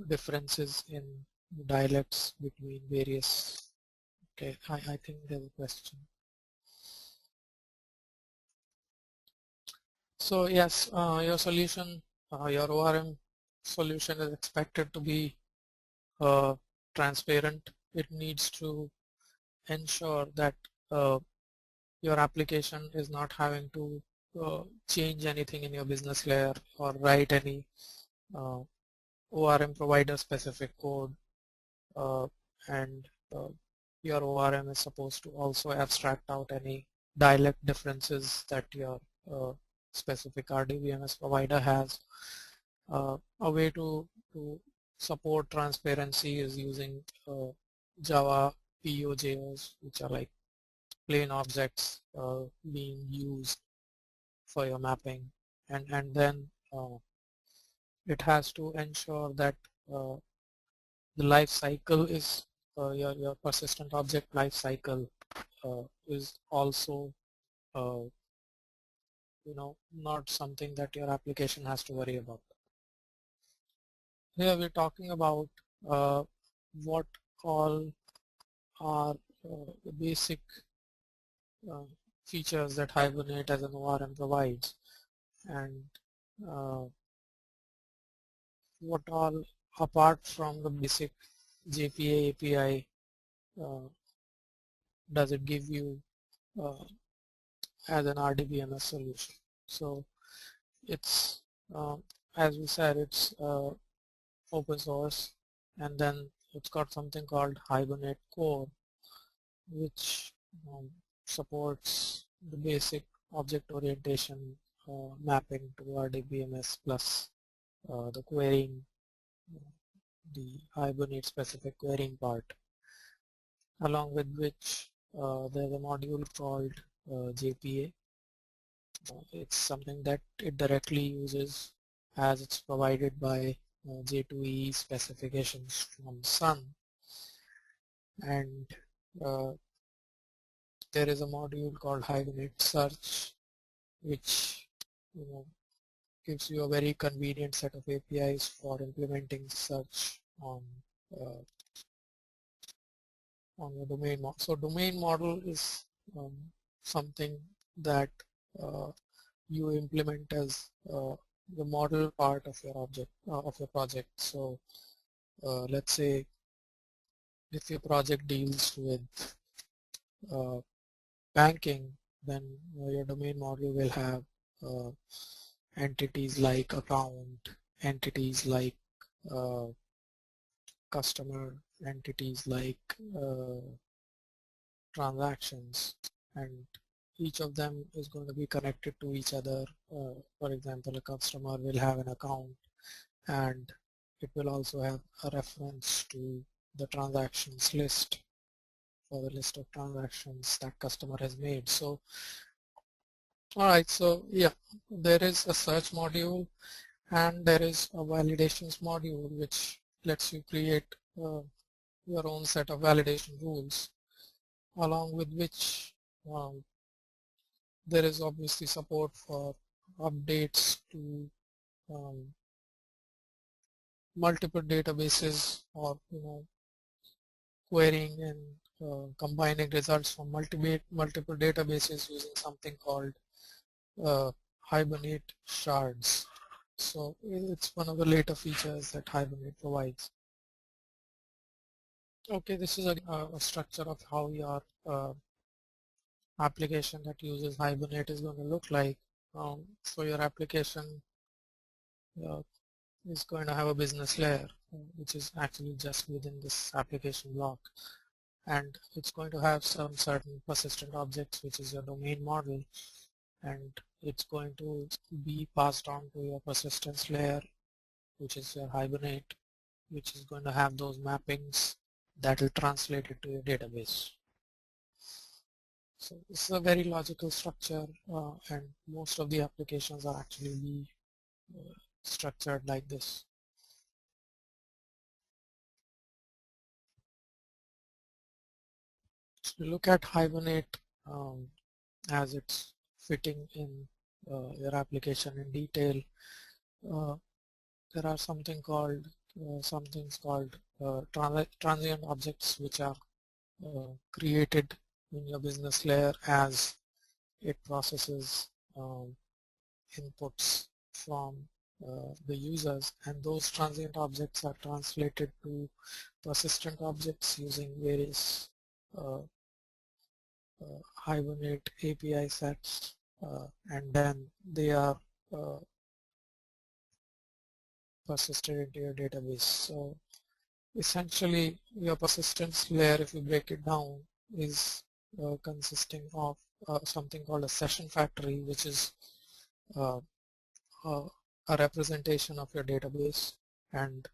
A: differences in dialects between various. Okay, I think there's a question. So yes, your solution, your ORM solution is expected to be transparent. It needs to ensure that your application is not having to change anything in your business layer or write any ORM provider specific code, and your ORM is supposed to also abstract out any dialect differences that your specific RDBMS provider has. A way to support transparency is using Java POJOs, which are like plain objects being used for your mapping, and then it has to ensure that the life cycle is your persistent object life cycle is also not something that your application has to worry about. Here we're talking about what all are the basic features that Hibernate as an ORM provides, and what all, apart from the basic JPA API does it give you as an RDBMS solution. So it's as we said, it's open source, and then it's got something called Hibernate Core, which supports the basic object orientation mapping to RDBMS plus the querying, the Hibernate specific querying part, along with which there's a module called JPA. It's something that it directly uses as it's provided by J2EE specifications from Sun, and there is a module called Hibernate Search, which gives you a very convenient set of APIs for implementing search on your domain model. So domain model is something that you implement as the model part of your object of your project. So let's say if your project deals with banking, then your domain model will have entities like account, entities like customer, entities like transactions, and each of them is going to be connected to each other. For example, a customer will have an account, and it will also have a reference to the transactions list for the list of transactions that customer has made. So alright, so yeah, there is a search module and there is a validations module which lets you create your own set of validation rules, along with which there is obviously support for updates to multiple databases, or querying and combining results from multiple databases using something called Hibernate shards. So it's one of the later features that Hibernate provides. Okay, this is a structure of how your application that uses Hibernate is going to look like. So your application is going to have a business layer, which is actually just within this application block, and it's going to have some certain persistent objects, which is your domain model, and it's going to be passed on to your persistence layer, which is your Hibernate, which is going to have those mappings that will translate it to your database. So this is a very logical structure, and most of the applications are actually structured like this. So look at Hibernate as it's fitting in your application in detail. There are some things called transient objects, which are created in your business layer as it processes inputs from the users, and those transient objects are translated to persistent objects using various Hibernate API sets, and then they are persisted into your database. So essentially your persistence layer, if you break it down, is consisting of something called a session factory, which is a representation of your database, and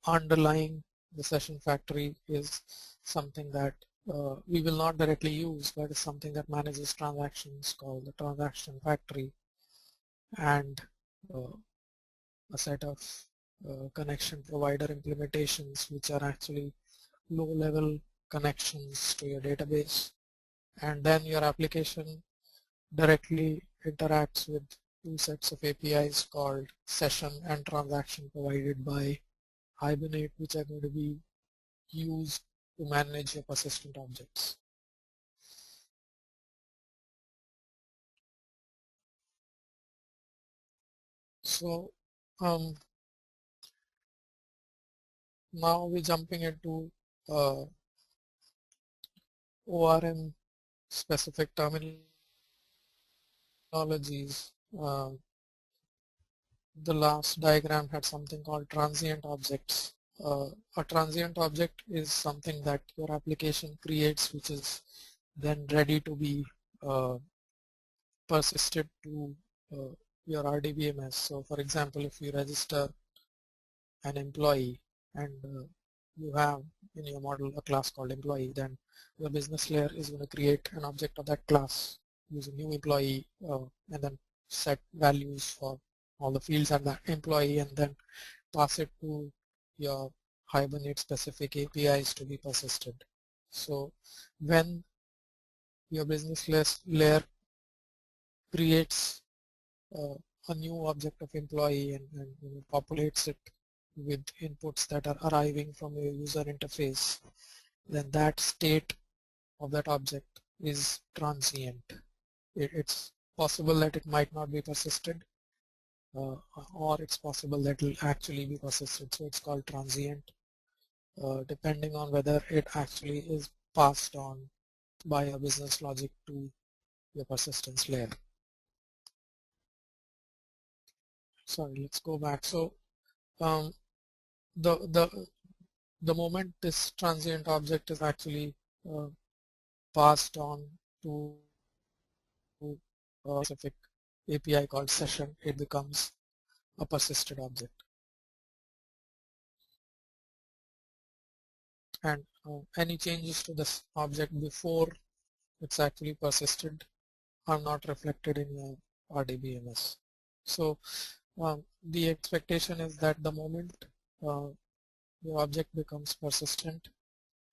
A: underlying the session factory is something that we will not directly use, but is something that manages transactions called the transaction factory, and a set of connection provider implementations, which are actually low-level connections to your database. And then your application directly interacts with two sets of APIs called session and transaction, provided by Hibernate, which are going to be used to manage your persistent objects. So now we're jumping into ORM specific terminologies. The last diagram had something called transient objects. A transient object is something that your application creates, which is then ready to be persisted to your RDBMS. So for example, if you register an employee and you have in your model a class called employee, then your business layer is going to create an object of that class using new employee and then set values for all the fields and that employee and then pass it to your Hibernate specific APIs to be persisted. So when your business layer creates a new object of employee and populates it with inputs that are arriving from your user interface, then that state of that object is transient. It's possible that it might not be persisted or it's possible that it will actually be persisted. So it's called transient depending on whether it actually is passed on by a business logic to your persistence layer. Sorry, let's go back. So the moment this transient object is actually passed on to a specific API called session, it becomes a persisted object. And any changes to this object before it's actually persisted are not reflected in your RDBMS. So the expectation is that the moment your object becomes persistent,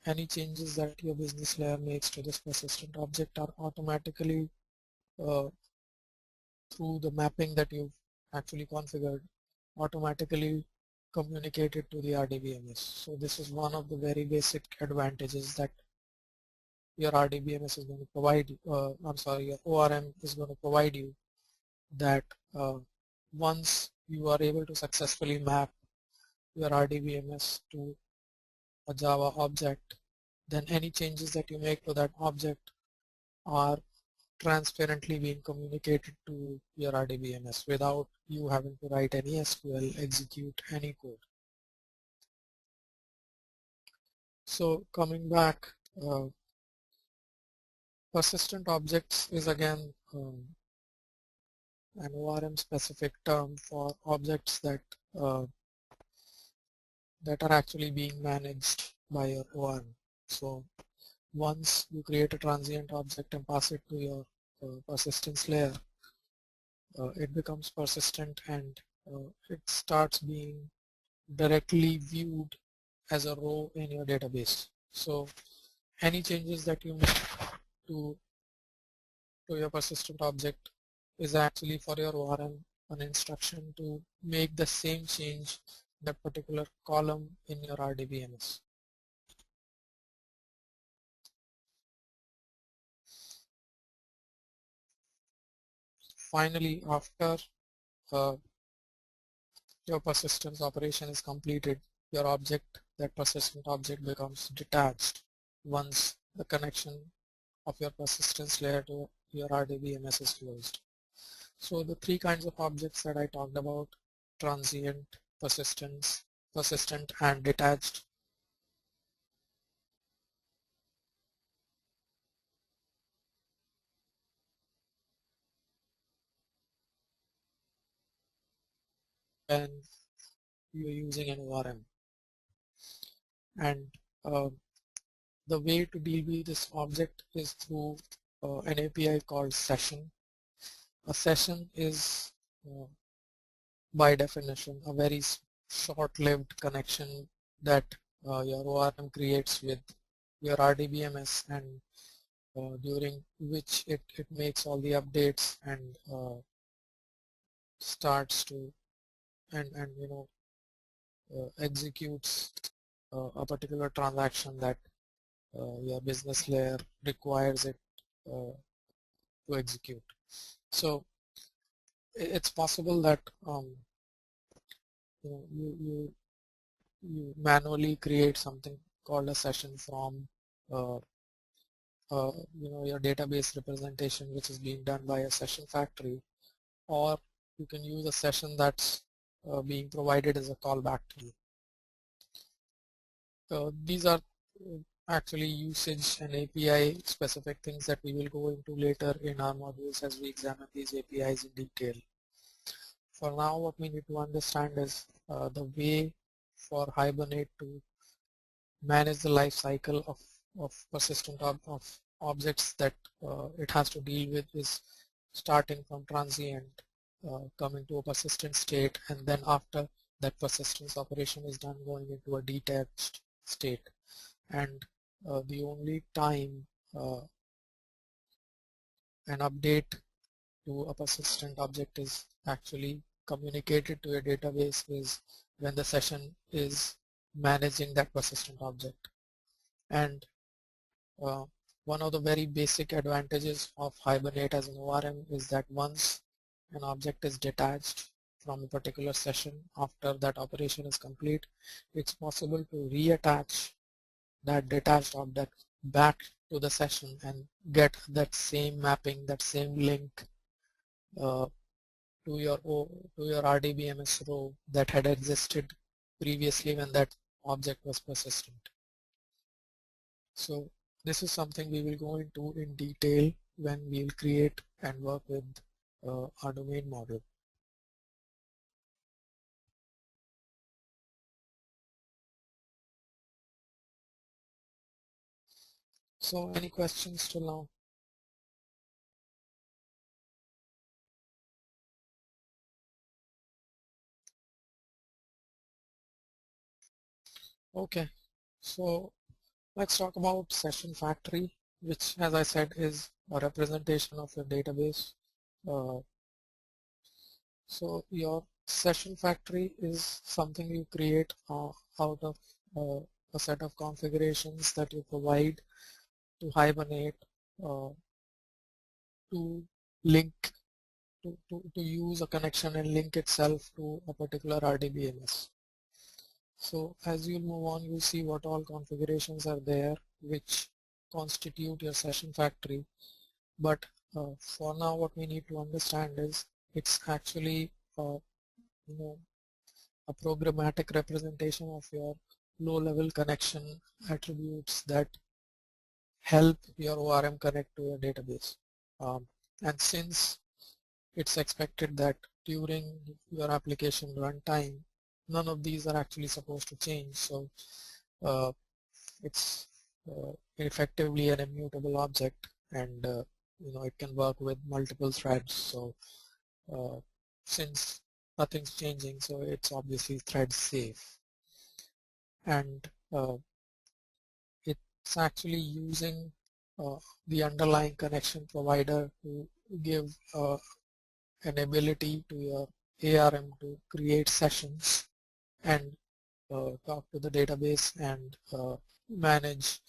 A: any changes that your business layer makes to this persistent object are automatically through the mapping that you've actually configured, automatically communicated to the RDBMS. So this is one of the very basic advantages that your RDBMS is going to provide, your ORM is going to provide you, that once you are able to successfully map your RDBMS to a Java object, then any changes that you make to that object are transparently being communicated to your RDBMS without you having to write any SQL, execute any code. So coming back, persistent objects is again an ORM specific term for objects that that are actually being managed by your ORM. So once you create a transient object and pass it to your persistence layer, it becomes persistent and it starts being directly viewed as a row in your database. So any changes that you make to your persistent object is actually for your ORM an instruction to make the same change in that particular column in your RDBMS. Finally, after your persistence operation is completed, your object, that persistent object, becomes detached once the connection of your persistence layer to your RDBMS is closed. So the three kinds of objects that I talked about, transient, persistent, and detached, when you're using an ORM. And the way to deal with this object is through an API called session. A session is by definition a very short-lived connection that your ORM creates with your RDBMS, and during which it makes all the updates and starts to and executes a particular transaction that your business layer requires it to execute. So it's possible that you manually create something called a session from your database representation which is being done by a session factory, or you can use a session that's being provided as a callback tree. These are actually usage and API specific things that we will go into later in our modules as we examine these APIs in detail. For now, what we need to understand is the way for Hibernate to manage the life cycle of persistent of objects that it has to deal with is starting from transient, coming to a persistent state, and then after that persistence operation is done, going into a detached state. And the only time an update to a persistent object is actually communicated to a database is when the session is managing that persistent object. And one of the very basic advantages of Hibernate as an ORM is that once an object is detached from a particular session, after that operation is complete, it's possible to reattach that detached object back to the session and get that same mapping, that same link to your RDBMS row that had existed previously when that object was persistent. So this is something we will go into in detail when we'll create and work with our domain model. So any questions till now? Okay, so let's talk about session factory, which, as I said, is a representation of your database. So your session factory is something you create out of a set of configurations that you provide to Hibernate to link to use a connection and link itself to a particular RDBMS. So as you move on, you see what all configurations are there which constitute your session factory. But for now, what we need to understand is it's actually a programmatic representation of your low-level connection attributes that help your ORM connect to your database. And since it's expected that during your application runtime, none of these are actually supposed to change. So it's effectively an immutable object, and it can work with multiple threads. So since nothing's changing, so it's obviously thread safe, and it's actually using the underlying connection provider to give an ability to your ARM to create sessions and talk to the database and manage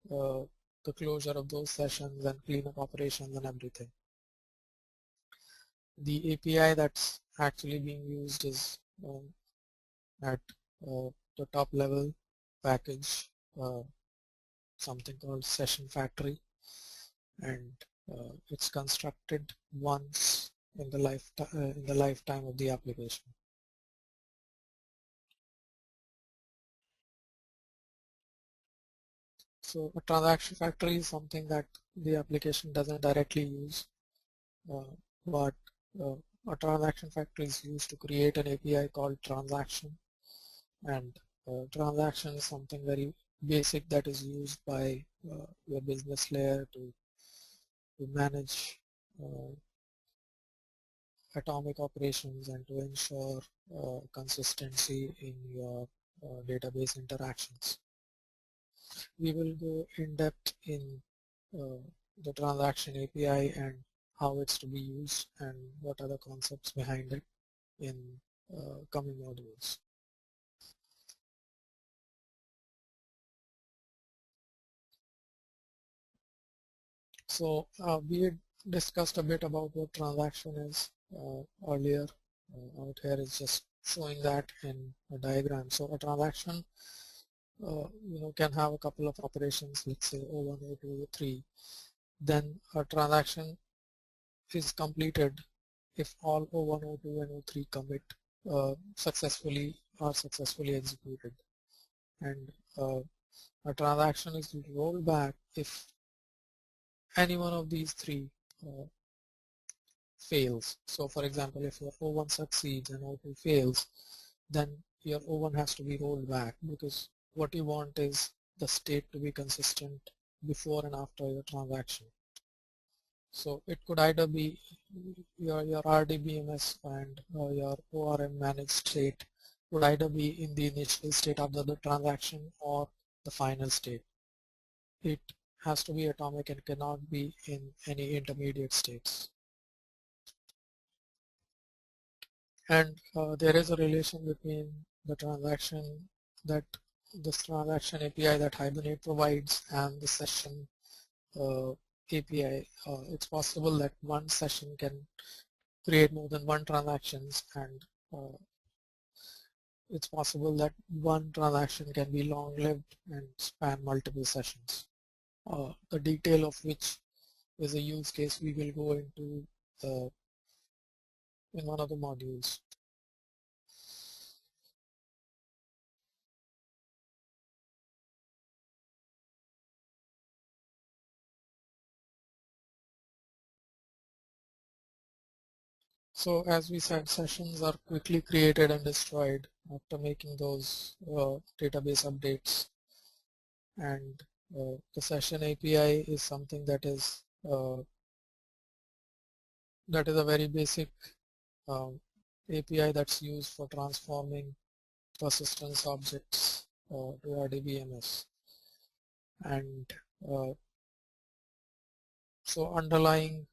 A: the closure of those sessions and cleanup operations and everything. The API that's actually being used is at the top level package, something called Session Factory, and it's constructed once in the lifetime of the application. So a transaction factory is something that the application doesn't directly use, but a transaction factory is used to create an API called transaction, and transaction is something very basic that is used by your business layer to manage atomic operations and to ensure consistency in your database interactions. We will go in depth in the transaction API and how it's to be used and what are the concepts behind it in coming modules. So we had discussed a bit about what transaction is earlier. Out here is just showing that in a diagram. So a transaction can have a couple of operations, let's say O1, O2, O3, then a transaction is completed if all O1, O2, and O3 commit are successfully executed, and a transaction is rolled back if any one of these three fails. So for example, if your O1 succeeds and O2 fails, then your O1 has to be rolled back, because what you want is the state to be consistent before and after your transaction. So it could either be your RDBMS and your ORM managed state would either be in the initial state of the transaction or the final state. It has to be atomic and cannot be in any intermediate states. And there is a relation between the transaction that this transaction API that Hibernate provides and the session API. It's possible that one session can create more than one transactions, and it's possible that one transaction can be long-lived and span multiple sessions. The detail of which is a use case we will go into in one of the modules. So as we said, sessions are quickly created and destroyed after making those database updates, and the session API is something that is a very basic API that's used for transforming persistence objects to RDBMS, and so underlying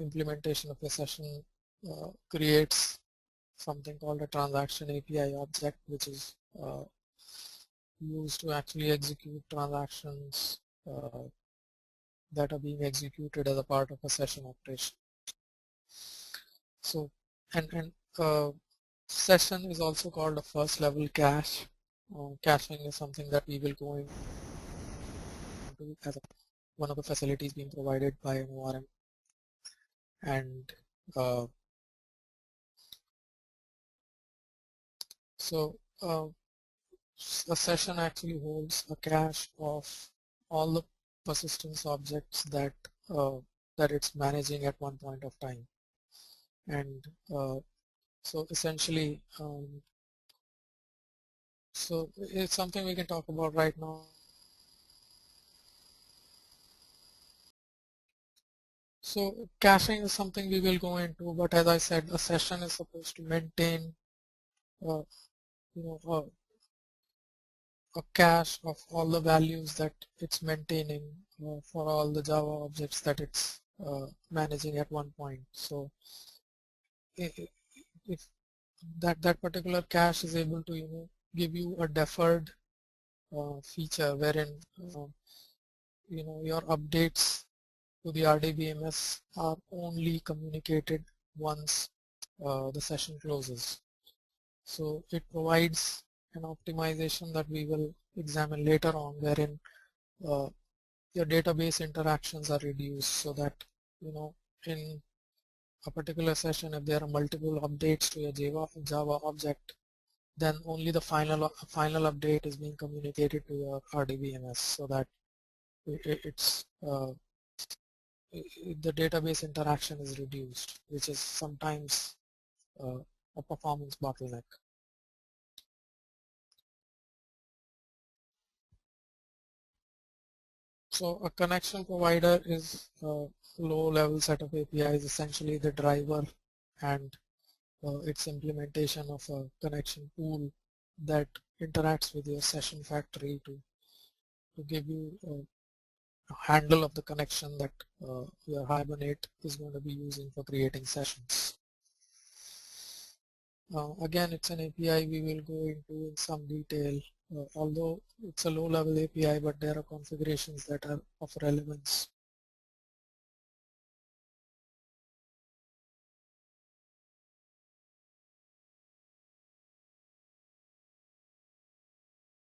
A: implementation of a session creates something called a transaction API object, which is used to actually execute transactions that are being executed as a part of a session operation. So, and session is also called a first level cache. Caching is something that we will go into as one of the facilities being provided by an ORM, and so a session actually holds a cache of all the persistence objects that that it's managing at one point of time, and so essentially so it's something we can talk about right now. So caching is something we will go into, but as I said, a session is supposed to maintain a cache of all the values that it's maintaining for all the Java objects that it's managing at one point. So if that particular cache is able to give you a deferred feature wherein your updates to the RDBMS are only communicated once the session closes. So it provides an optimization that we will examine later on, wherein your database interactions are reduced, so that in a particular session, if there are multiple updates to your Java object, then only the final update is being communicated to your RDBMS, so that the database interaction is reduced, which is sometimes a performance bottleneck. So a connection provider is a low-level set of APIs, essentially the driver and its implementation of a connection pool that interacts with your session factory to give you a handle of the connection that your Hibernate is going to be using for creating sessions. Again, it's an API we will go into in some detail, although it's a low-level API, but there are configurations that are of relevance